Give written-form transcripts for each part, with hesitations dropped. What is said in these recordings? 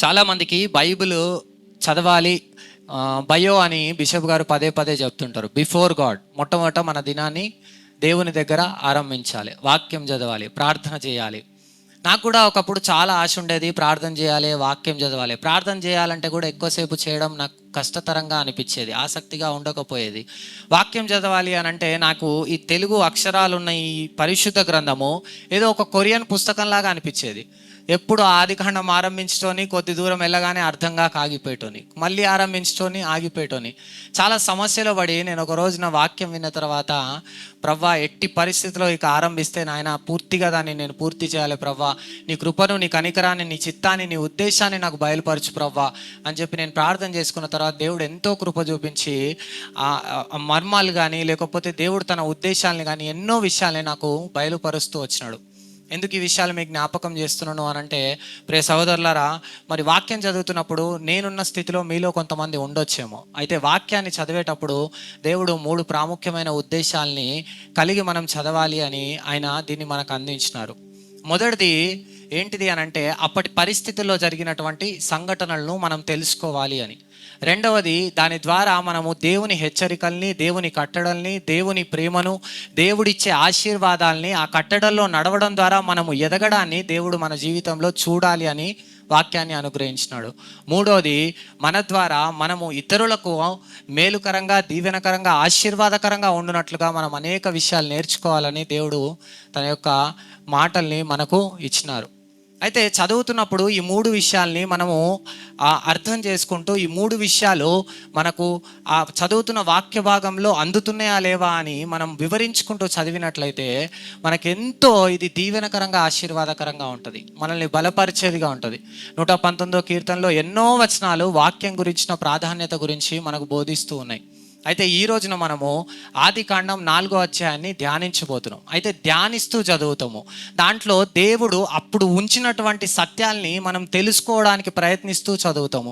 చాలామందికి బైబిల్ చదవాలి బయో అని బిషప్ గారు పదే పదే చెప్తుంటారు. బిఫోర్ గాడ్, మొట్టమొదట మన దినాన్ని దేవుని దగ్గర ఆరంభించాలి, వాక్యం చదవాలి, ప్రార్థన చేయాలి. నాకు కూడా ఒకప్పుడు చాలా ఆశ ఉండేది, ప్రార్థన చేయాలి, వాక్యం చదవాలి. ప్రార్థన చేయాలంటే కూడా ఎక్కువసేపు చేయడం నాకు కష్టతరంగా అనిపించేది, ఆసక్తిగా ఉండకపోయేది. వాక్యం చదవాలి అని అంటే నాకు ఈ తెలుగు అక్షరాలు ఉన్న ఈ పరిశుద్ధ గ్రంథము ఏదో ఒక కొరియన్ పుస్తకంలాగా అనిపించేది. ఎప్పుడు ఆదికాండం ఆరంభించుకొని కొద్ది దూరం వెళ్ళగానే అర్థంగా ఆగిపోయేటోని, మళ్ళీ ఆరంభించుకొని ఆగిపోయేటోని. చాలా సమస్యలో పడి నేను ఒక రోజున వాక్యం విన్న తర్వాత, ప్రవ్వా ఎట్టి పరిస్థితిలో ఇక ఆరంభిస్తే నాయన పూర్తిగా దాన్ని నేను పూర్తి చేయాలి ప్రవ్వా, నీ కృపను, నీ కనికరాన్ని, నీ చిత్తాన్ని, నీ ఉద్దేశాన్ని నాకు బయలుపరచు ప్రవ్వా అని చెప్పి నేను ప్రార్థన చేసుకున్న తర్వాత దేవుడు ఎంతో కృప చూపించి ఆ మర్మాలు కానీ లేకపోతే దేవుడు తన ఉద్దేశాలని కానీ ఎన్నో విషయాల్ని నాకు బయలుపరుస్తూ వచ్చినాడు. ఎందుకు ఈ విషయాలు మీకు జ్ఞాపకం చేస్తున్నాను అని అంటే, ప్రియ సహోదరులారా, మరి వాక్యం చదువుతున్నప్పుడు నేనున్న స్థితిలో మీలో కొంతమంది ఉండొచ్చేమో. అయితే వాక్యాన్ని చదివేటప్పుడు దేవుడు 3 ప్రాముఖ్యమైన ఉద్దేశాలని కలిగి మనం చదవాలి అని ఆయన దీన్ని మనకు అందించినారు. మొదటిది ఏంటిది అని అంటే, అప్పటి పరిస్థితుల్లో జరిగినటువంటి సంఘటనలను మనం తెలుసుకోవాలి అని. రెండవది, దాని ద్వారా మనము దేవుని హెచ్చరికల్ని, దేవుని కట్టడల్ని, దేవుని ప్రేమను, దేవుడిచ్చే ఆశీర్వాదాలని ఆ కట్టడల్లో నడవడం ద్వారా మనము ఎదగడాన్ని దేవుడు మన జీవితంలో చూడాలి అని వాక్యాన్ని అనుగ్రహించినాడు. మూడవది, మన ద్వారా మనము ఇతరులకు మేలుకరంగా, దీవెనకరంగా, ఆశీర్వాదకరంగా ఉండునట్లుగా మనం అనేక విషయాలు నేర్చుకోవాలని దేవుడు తన యొక్క మాటల్ని మనకు ఇచ్చినారు. అయితే చదువుతున్నప్పుడు ఈ 3 విషయాల్ని మనము అర్థం చేసుకుంటూ, ఈ 3 విషయాలు మనకు ఆ చదువుతున్న వాక్య భాగంలో అందుతున్నాయా లేవా అని మనం వివరించుకుంటూ చదివినట్లయితే మనకెంతో ఇది దీవెనకరంగా, ఆశీర్వాదకరంగా ఉంటుంది, మనల్ని బలపరిచేదిగా ఉంటుంది. 119వ కీర్తనలో ఎన్నో వచనాలు వాక్యం గురించిన ప్రాధాన్యత గురించి మనకు బోధిస్తూ ఉన్నాయి. అయితే ఈ రోజున మనము ఆదికాండం 4వ అధ్యాయాన్ని ధ్యానించబోతున్నాం. అయితే ధ్యానిస్తూ చదువుతాము. దాంట్లో దేవుడు అప్పుడు ఉంచినటువంటి సత్యాల్ని మనం తెలుసుకోవడానికి ప్రయత్నిస్తూ చదువుతాము.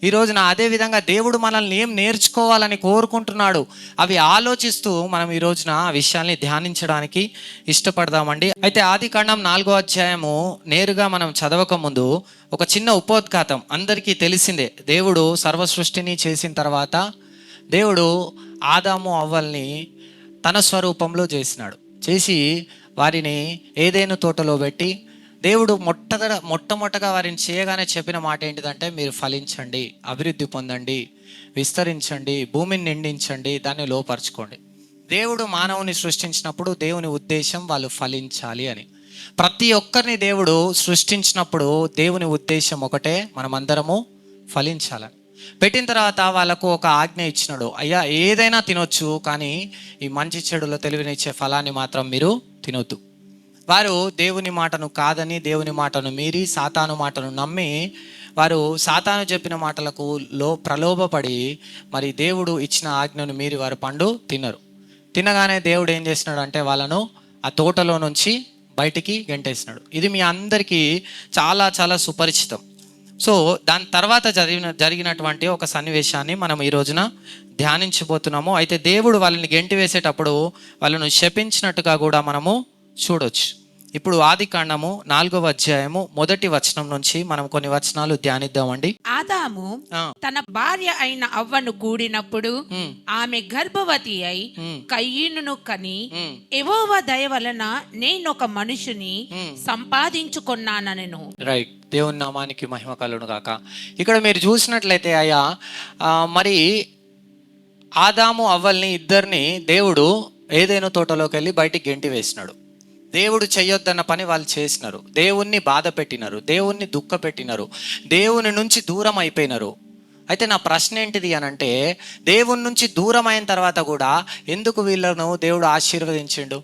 ఈ రోజున అదే విధంగా దేవుడు మనల్ని ఏం నేర్చుకోవాలని కోరుకుంటున్నాడు అవి ఆలోచిస్తూ మనం ఈ రోజున ఆ విషయాల్ని ధ్యానించడానికి ఇష్టపడదామండి. అయితే ఆదికాండం 4వ అధ్యాయము నేరుగా మనం చదవక ముందు ఒక చిన్న ఉపోద్ఘాతం అందరికీ తెలిసిందే. దేవుడు సర్వ సృష్టిని చేసిన తర్వాత దేవుడు ఆదాము అవ్వల్ని తన స్వరూపంలో చేసి వారిని ఏదైనా తోటలో పెట్టి, దేవుడు మొట్టమొదటగా వారిని చేయగానే చెప్పిన మాట ఏంటిదంటే, మీరు ఫలించండి, అభివృద్ధి పొందండి, విస్తరించండి, భూమిని నిండించండి, దాన్ని లోపరచుకోండి. దేవుడు మానవుని సృష్టించినప్పుడు దేవుని ఉద్దేశం వాళ్ళు ఫలించాలి అని. ప్రతి ఒక్కరిని దేవుడు సృష్టించినప్పుడు దేవుని ఉద్దేశం ఒకటే, మనమందరము ఫలించాలని. పెట్టిన తర్వాత వాళ్ళకు ఒక ఆజ్ఞ ఇచ్చినాడు, అయ్యా ఏదైనా తినొచ్చు, కానీ ఈ మంచి చెడులో తెలివినిచ్చే ఫలాన్ని మాత్రం మీరు తినొద్దు. వారు దేవుని మాటను కాదని, దేవుని మాటను మీరి, సాతాను మాటను నమ్మి, వారు సాతాను చెప్పిన మాటలకు ప్రలోభపడి మరి దేవుడు ఇచ్చిన ఆజ్ఞను మీరి వారు పండు తిన్నారు. తినగానే దేవుడు ఏం చేసినాడు అంటే, వాళ్ళను ఆ తోటలో నుంచి బయటికి గెంటేసినాడు. ఇది మీ అందరికీ చాలా చాలా సుపరిచితం. సో దాని తర్వాత జరిగినటువంటి ఒక సన్నివేశాన్ని మనం ఈ రోజున ధ్యానించబోతున్నాము. అయితే దేవుడు వాళ్ళని గెంటి వేసేటప్పుడు వాళ్ళను శపించినట్టుగా కూడా మనము చూడొచ్చు. ఇప్పుడు ఆదికాండము 4వ అధ్యాయము 1వ వచనం నుంచి మనం కొన్ని వచనాలు ధ్యానిద్దామండి. ఆదాము తన భార్య అయిన అవ్వను కూడినప్పుడు ఆమె గర్భవతి అయి కయ్యీనును కని, యెహోవా దయ వలన నేనొక మనుషుని సంపాదించుకున్నానెను. రైట్, దేవుని నామానికి మహిమ కలుగును గాక. ఇక్కడ మీరు చూసినట్లయితే అయ్యా, మరి ఆదాము అవ్వల్ని ఇద్దరిని దేవుడు ఏదైనా తోటలోకి వెళ్ళి బయటికి గెంటి వేసినాడు. దేవుడు చెయ్యొద్దన్న పని వాళ్ళు చేసినారు, దేవుణ్ణి బాధ పెట్టినారు, దేవుణ్ణి దుఃఖ పెట్టినారు, దేవుని నుంచి దూరం అయిపోయినారు. అయితే నా ప్రశ్న ఏంటిది అని అంటే, దేవుని నుంచి దూరం అయిన తర్వాత కూడా ఎందుకు వీళ్ళను దేవుడు ఆశీర్వదించిండు?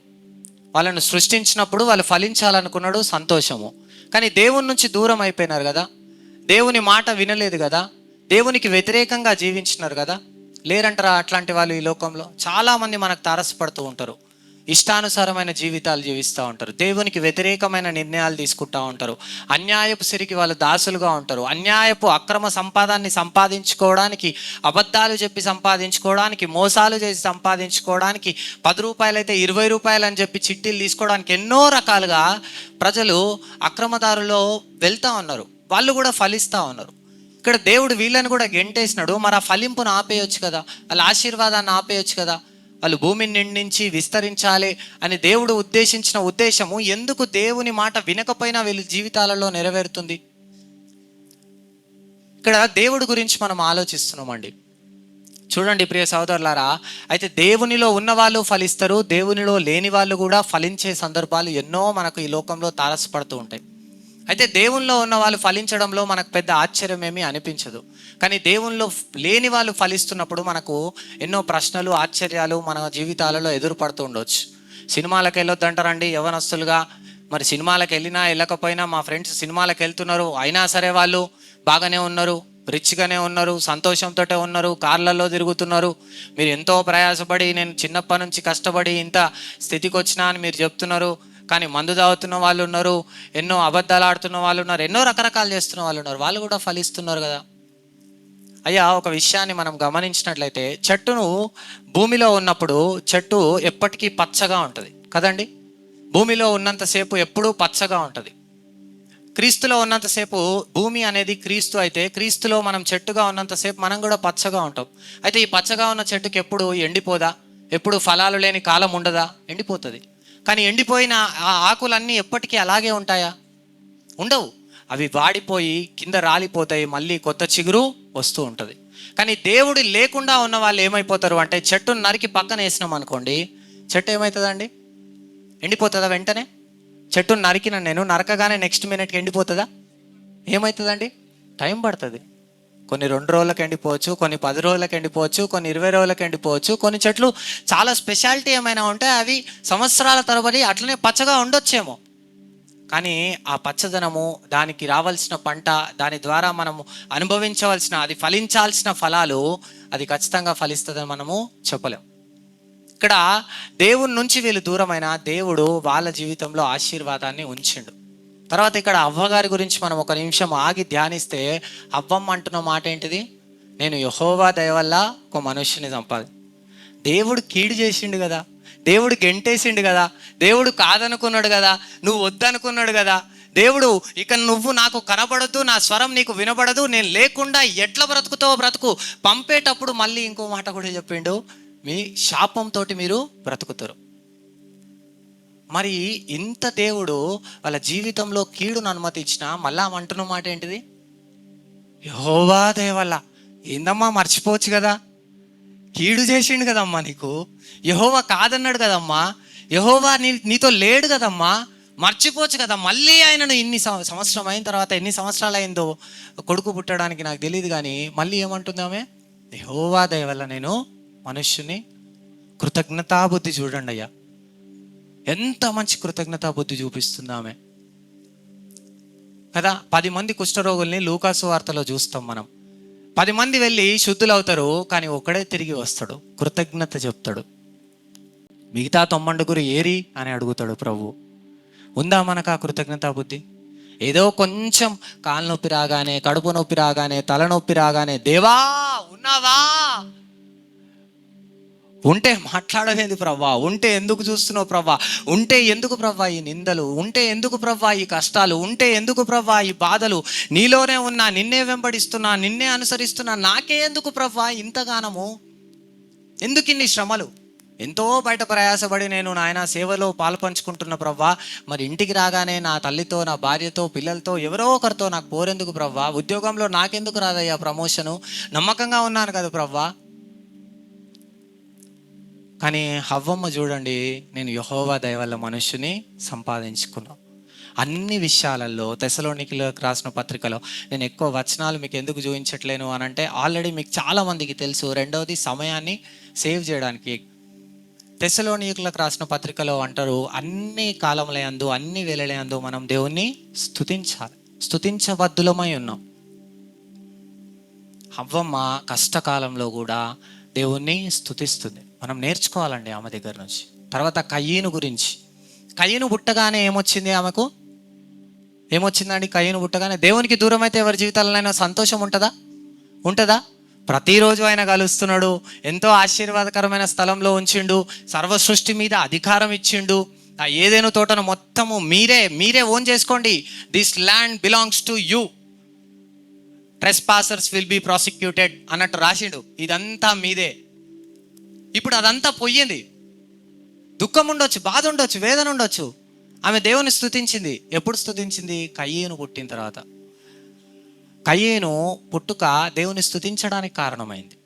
వాళ్ళను సృష్టించినప్పుడు వాళ్ళు ఫలించాలనుకున్నాడు, సంతోషము. కానీ దేవుని నుంచి దూరం అయిపోయినారు కదా, దేవుని మాట వినలేదు కదా, దేవునికి వ్యతిరేకంగా జీవించినారు కదా. లేరంటారా అట్లాంటి వాళ్ళు ఈ లోకంలో? చాలామంది మనకు తారసపడుతూ ఉంటారు, ఇష్టానుసారమైన జీవితాలు జీవిస్తూ ఉంటారు, దేవునికి వ్యతిరేకమైన నిర్ణయాలు తీసుకుంటూ ఉంటారు, అన్యాయపు సిరికి వాళ్ళు దాసులుగా ఉంటారు, అన్యాయపు అక్రమ సంపాదాన్ని సంపాదించుకోవడానికి, అబద్ధాలు చెప్పి సంపాదించుకోవడానికి, మోసాలు చేసి సంపాదించుకోవడానికి, 10 రూపాయలైతే 20 రూపాయలు అని చెప్పి చిట్టీలు తీసుకోవడానికి ఎన్నో రకాలుగా ప్రజలు అక్రమదారులో వెళ్తూ ఉన్నారు. వాళ్ళు కూడా ఫలిస్తూ ఉన్నారు. ఇక్కడ దేవుడు వీళ్ళని కూడా గెంటేసినాడు. మరి ఆ ఫలింపును ఆపేయొచ్చు కదా, వాళ్ళ ఆశీర్వాదాన్ని ఆపేయొచ్చు కదా. వాళ్ళు భూమిని నిండించి విస్తరించాలి అని దేవుడు ఉద్దేశించిన ఉద్దేశము ఎందుకు దేవుని మాట వినకపోయినా వీళ్ళ జీవితాలలో నెరవేరుతుంది? ఇక్కడ దేవుడి గురించి మనం ఆలోచిస్తున్నామండి. చూడండి ప్రియ సహోదరులారా, అయితే దేవునిలో ఉన్న వాళ్ళు ఫలిస్తారు, దేవునిలో లేని వాళ్ళు కూడా ఫలించే సందర్భాలు ఎన్నో మనకు ఈ లోకంలో తారసపడుతూ ఉంటాయి. అయితే దేవునిలో ఉన్న వాళ్ళు ఫలించడంలో మనకు పెద్ద ఆశ్చర్యం ఏమీ అనిపించదు. కానీ దేవునిలో లేని వాళ్ళు ఫలిస్తున్నప్పుడు మనకు ఎన్నో ప్రశ్నలు, ఆశ్చర్యాలు మన జీవితాలలో ఎదురుపడుతూ ఉండవచ్చు. సినిమాలకు వెళ్ళొద్దంటారండి యవ్వనస్తులుగా. మరి సినిమాలకు వెళ్ళినా వెళ్ళకపోయినా మా ఫ్రెండ్స్ సినిమాలకు వెళ్తున్నారు, అయినా సరే వాళ్ళు బాగానే ఉన్నారు, రిచ్గానే ఉన్నారు, సంతోషంతో ఉన్నారు, కార్లలో తిరుగుతున్నారు. మీరు ఎంతో ప్రయాసపడి నేను చిన్నప్పటి నుంచి కష్టపడి ఇంత స్థితికి వచ్చినా అని మీరు చెప్తున్నారు. కానీ మందు తాగుతున్న వాళ్ళు ఉన్నారు, ఎన్నో అబద్ధాలు ఆడుతున్న వాళ్ళు ఉన్నారు, ఎన్నో రకరకాలు చేస్తున్న వాళ్ళు ఉన్నారు. వాళ్ళు కూడా ఫలిస్తున్నారు కదా. అయ్యా, ఒక విషయాన్ని మనం గమనించినట్లయితే చెట్టును భూమిలో ఉన్నప్పుడు చెట్టు ఎప్పటికీ పచ్చగా ఉంటుంది కదండి. భూమిలో ఉన్నంతసేపు ఎప్పుడూ పచ్చగా ఉంటుంది. క్రీస్తులో ఉన్నంతసేపు భూమి అనేది క్రీస్తు అయితే, క్రీస్తులో మనం చెట్టుగా ఉన్నంతసేపు మనం కూడా పచ్చగా ఉంటాం. అయితే ఈ పచ్చగా ఉన్న చెట్టుకి ఎప్పుడు ఎండిపోదా? ఎప్పుడు ఫలాలు లేని కాలం ఉండదా? ఎండిపోతుంది. కానీ ఎండిపోయిన ఆ ఆకులన్నీ ఎప్పటికీ అలాగే ఉంటాయా? ఉండవు. అవి వాడిపోయి కింద రాలిపోతాయి, మళ్ళీ కొత్త చిగురు వస్తూ ఉంటుంది. కానీ దేవుడు లేకుండా ఉన్న వాళ్ళు ఏమైపోతారు అంటే, చెట్టును నరికి పక్కన వేసినాం అనుకోండి, చెట్టు ఏమవుతుందండి? ఎండిపోతుందా వెంటనే? చెట్టును నరికిన నేను నరకగానే నెక్స్ట్ మినిట్కి ఎండిపోతుందా? ఏమవుతుందండి? టైం పడుతుంది. కొన్ని 2 రోజులకు ఎండిపోవచ్చు, కొన్ని 10 రోజులకు ఎండిపోవచ్చు, కొన్ని 20 రోజులకు ఎండిపోవచ్చు. కొన్ని చెట్లు చాలా స్పెషాలిటీ ఏమైనా ఉంటే అవి సంవత్సరాల తరబడి అట్లనే పచ్చగా ఉండొచ్చేమో. కానీ ఆ పచ్చదనము, దానికి రావాల్సిన పంట, దాని ద్వారా మనము అనుభవించవలసిన, అది ఫలించాల్సిన ఫలాలు అది ఖచ్చితంగా ఫలిస్తుందని మనము చెప్పలేం. ఇక్కడ దేవుని నుంచి వీళ్ళు దూరమైన దేవుడు వాళ్ళ జీవితంలో ఆశీర్వాదాన్ని ఉంచిండు. తర్వాత ఇక్కడ అవ్వగారి గురించి మనం ఒక నిమిషం ఆగి ధ్యానిస్తే, అవ్వమ్మ అంటున్న మాట ఏంటిది? నేను యెహోవా దయ వల్ల ఒక మనుష్యుని దేవుడు కీడు చేసిండు కదా, దేవుడు గెంటేసిండు కదా, దేవుడు కాదనుకున్నాడు కదా, నువ్వు వద్దనుకున్నాడు కదా, దేవుడు ఇక నువ్వు నాకు కనబడదు, నా స్వరం నీకు వినబడదు, నేను లేకుండా ఎట్లా బ్రతుకుతావో బ్రతుకు, పంపేటప్పుడు మళ్ళీ ఇంకో మాట కూడా చెప్పిండు, మీ శాపంతో మీరు బ్రతుకుతారు. మరి ఇంత దేవుడు వాళ్ళ జీవితంలో కీడును అనుమతించిన మళ్ళా అంటున్న మాట ఏంటిది? యెహోవా దయ వల్ల. ఏందమ్మా, మర్చిపోవచ్చు కదా, కీడు చేసిండు కదమ్మా నీకు, యెహోవా కాదన్నాడు కదమ్మా, యెహోవా నీతో లేడు కదమ్మా, మర్చిపోవచ్చు కదా. మళ్ళీ ఆయనను ఇన్ని సంవత్సరం అయిన తర్వాత, ఎన్ని సంవత్సరాలు అయిందో కొడుకు పుట్టడానికి నాకు తెలియదు, కానీ మళ్ళీ ఏమంటుందామే? యెహోవా దయ వల్ల నేను మనుష్యుని. కృతజ్ఞతాబుద్ధి చూడండి అయ్యా, ఎంత మంచి కృతజ్ఞతాబుద్ధి చూపిస్తుందామె కదా. 10 మంది కుష్ఠరోగుల్ని లూకాసు వార్తలో చూస్తాం మనం. 10 మంది వెళ్ళి శుద్ధులవుతారు, కానీ ఒకడే తిరిగి వస్తాడు, కృతజ్ఞత చెప్తాడు. మిగతా 90 ఏరి అని అడుగుతాడు ప్రభు. ఉందా మనకు ఆ కృతజ్ఞతా బుద్ధి? ఏదో కొంచెం కాలు నొప్పి రాగానే, కడుపు నొప్పి రాగానే, తలనొప్పి రాగానే, దేవా ఉన్నావా? ఉంటే మాట్లాడలేదు ప్రవ్వా, ఉంటే ఎందుకు చూస్తున్నావు ప్రవ్వా, ఉంటే ఎందుకు ప్రవ్వా ఈ నిందలు, ఉంటే ఎందుకు ప్రవ్వా ఈ కష్టాలు, ఉంటే ఎందుకు ప్రవ్వా ఈ బాధలు, నీలోనే ఉన్నా, నిన్నే వెంబడిస్తున్నా, నిన్నే అనుసరిస్తున్నా, నాకే ఎందుకు ప్రవ్వా ఇంతగానము, ఎందుకు ఇన్ని శ్రమలు? ఎంతో బయట ప్రయాసపడి నేను నాయన సేవలో పాల్పంచుకుంటున్న ప్రవ్వా, మరి ఇంటికి రాగానే నా తల్లితో, నా భార్యతో, పిల్లలతో, ఎవరో ఒకరితో నాకు పోరెందుకు ప్రవ్వా, ఉద్యోగంలో నాకెందుకు రాదయ్యా ప్రమోషను, నమ్మకంగా ఉన్నాను కదా ప్రవ్వా. కానీ హవ్వమ్మ చూడండి, నేను యెహోవా దయ వల్ల మనుష్యుని సంపాదించుకున్నాను. అన్ని విషయాలలో తెస్సలోనికీయులకు రాసిన పత్రికలో నేను ఎక్కువ వచనాలు మీకు ఎందుకు చూపించట్లేను అని అంటే, ఆల్రెడీ మీకు చాలామందికి తెలుసు. రెండవది, సమయాన్ని సేవ్ చేయడానికి. తెస్సలోనికీయులకు రాసిన పత్రికలో అంటారు, అన్ని కాలములయందు, అన్ని వేళలయందు మనం దేవుణ్ణి స్తుతించాలి, స్తుతించబద్దులమై ఉన్నాం. హవ్వమ్మ కష్టకాలంలో కూడా దేవుణ్ణి స్తుతిస్తుంది. మనం నేర్చుకోవాలండి ఆమె దగ్గర నుంచి. తర్వాత కయీను గురించి. కయీను పుట్టగానే ఏమొచ్చింది ఆమెకు? ఏమొచ్చిందండి? కయీను పుట్టగానే, దేవునికి దూరం అయితే ఎవరి జీవితాలైనా సంతోషం ఉంటుందా? ప్రతిరోజు ఆయన కలుస్తున్నాడు, ఎంతో ఆశీర్వాదకరమైన స్థలంలో ఉంచిండు, సర్వ సృష్టి మీద అధికారం ఇచ్చిండు. ఆ ఏదైనా తోటను మొత్తము మీరే ఓన్ చేసుకోండి, this land belongs to you, trespassers will be prosecuted అన్నట్టు రాసిండు. ఇదంతా మీదే. ఇప్పుడు అదంతా పోయింది. దుఃఖం ఉండొచ్చు, బాధ ఉండొచ్చు, వేదన ఉండొచ్చు. ఆమె దేవుని స్తుతించింది. ఎప్పుడు స్తుతించింది? కయ్యేను పుట్టిన తర్వాత. కయ్యేను పుట్టుక దేవుని స్తుతించడానికి కారణమైంది.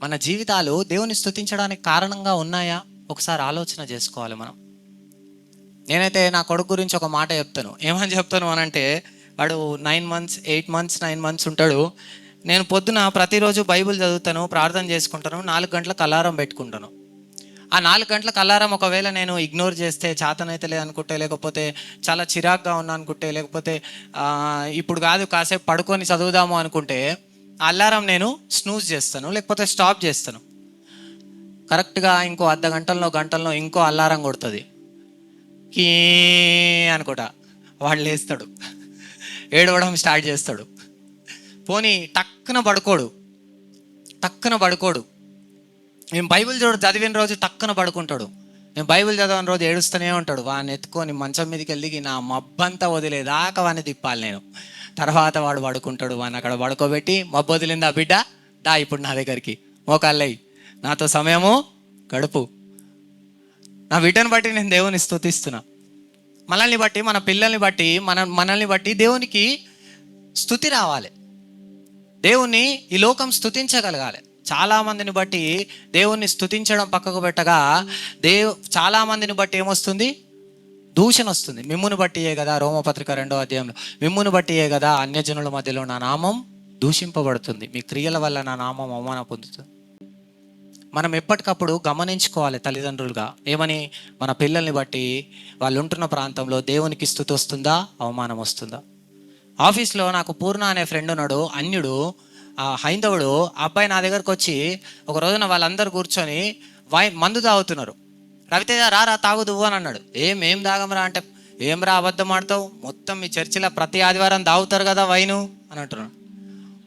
మన జీవితాలు దేవుని స్తుతించడానికి కారణంగా ఉన్నాయా? ఒకసారి ఆలోచన చేసుకోవాలి మనం. నేనైతే నా కొడుకు గురించి ఒక మాట చెప్తాను. ఏమని చెప్తాను అనంటే, వాడు 9 months 8 months 9 months ఉంటాడు. నేను పొద్దున ప్రతిరోజు బైబిల్ చదువుతాను, ప్రార్థన చేసుకుంటాను, 4 గంటలకు అలారం పెట్టుకుంటాను. ఆ 4 గంటలకు అలారం ఒకవేళ నేను ఇగ్నోర్ చేస్తే, చేతనైతే లేదనుకుంటే, లేకపోతే చాలా చిరాగ్గా ఉన్నా అనుకుంటే, లేకపోతే ఇప్పుడు కాదు కాసేపు పడుకొని చదువుదాము అనుకుంటే, ఆ అలారం నేను స్నూజ్ చేస్తాను, లేకపోతే స్టాప్ చేస్తాను. కరెక్ట్గా ఇంకో అర్ధ గంటల్లో ఇంకో అలారం కొడుతుంది. కీ అనుకుంటా వాడు లేస్తాడు, ఏడవడం స్టార్ట్ చేస్తాడు. పోనీ టక్కున పడుకోడు. మేము బైబిల్ చదివిన రోజు టక్కున పడుకుంటాడు. మేము బైబిల్ చదివిన రోజు ఏడుస్తూనే ఉంటాడు. వాడిని ఎత్తుకొని మంచం మీదకి వెళ్ళి నా మబ్బంతా వదిలేదాకా వాడిని తిప్పాలి నేను. తర్వాత వాడు పడుకుంటాడు. వాడిని అక్కడ పడుకోబెట్టి, మబ్బు వదిలిందా బిడ్డ, దా ఇప్పుడు నా దగ్గరికి, మోకాళ్ళయి నాతో సమయము గడుపు. నా బిడ్డను బట్టి నేను దేవుని స్తుతిస్తున్నా. మనల్ని బట్టి, మన పిల్లల్ని బట్టి, మనల్ని బట్టి దేవునికి స్తుతి రావాలి. దేవుణ్ణి ఈ లోకం స్తుతించగలగాలి. చాలామందిని బట్టి దేవుణ్ణి స్తుతించడం పక్కకు పెట్టగా, చాలామందిని బట్టి ఏమొస్తుంది? దూషణ వస్తుంది. మిమ్మును బట్టియే కదా, రోమపత్రిక 2వ అధ్యాయంలో, మిమ్మును బట్టియే కదా అన్యజనుల మధ్యలో నా నామం దూషింపబడుతుంది, మీ క్రియల వల్ల నా నామం అవమానం పొందుతుంది. మనం ఎప్పటికప్పుడు గమనించుకోవాలి తల్లిదండ్రులుగా. ఏమని? మన పిల్లల్ని బట్టి వాళ్ళు ఉంటున్న ప్రాంతంలో దేవునికి స్తుతి వస్తుందా, అవమానం వస్తుందా? ఆఫీస్లో నాకు పూర్ణ అనే ఫ్రెండ్ ఉన్నాడు, అన్యుడు, హైందవుడు. ఆ అబ్బాయి నా దగ్గరకు వచ్చి ఒక రోజున వాళ్ళందరూ కూర్చొని మందు తాగుతున్నారు. రవితేజ రా తాగుదు అని అన్నాడు. ఏం తాగమరా అంటే, ఏం రా అబద్ధం ఆడతావు, మొత్తం మీ చర్చిలో ప్రతి ఆదివారం తాగుతారు కదా వైను అని అంటున్నాడు.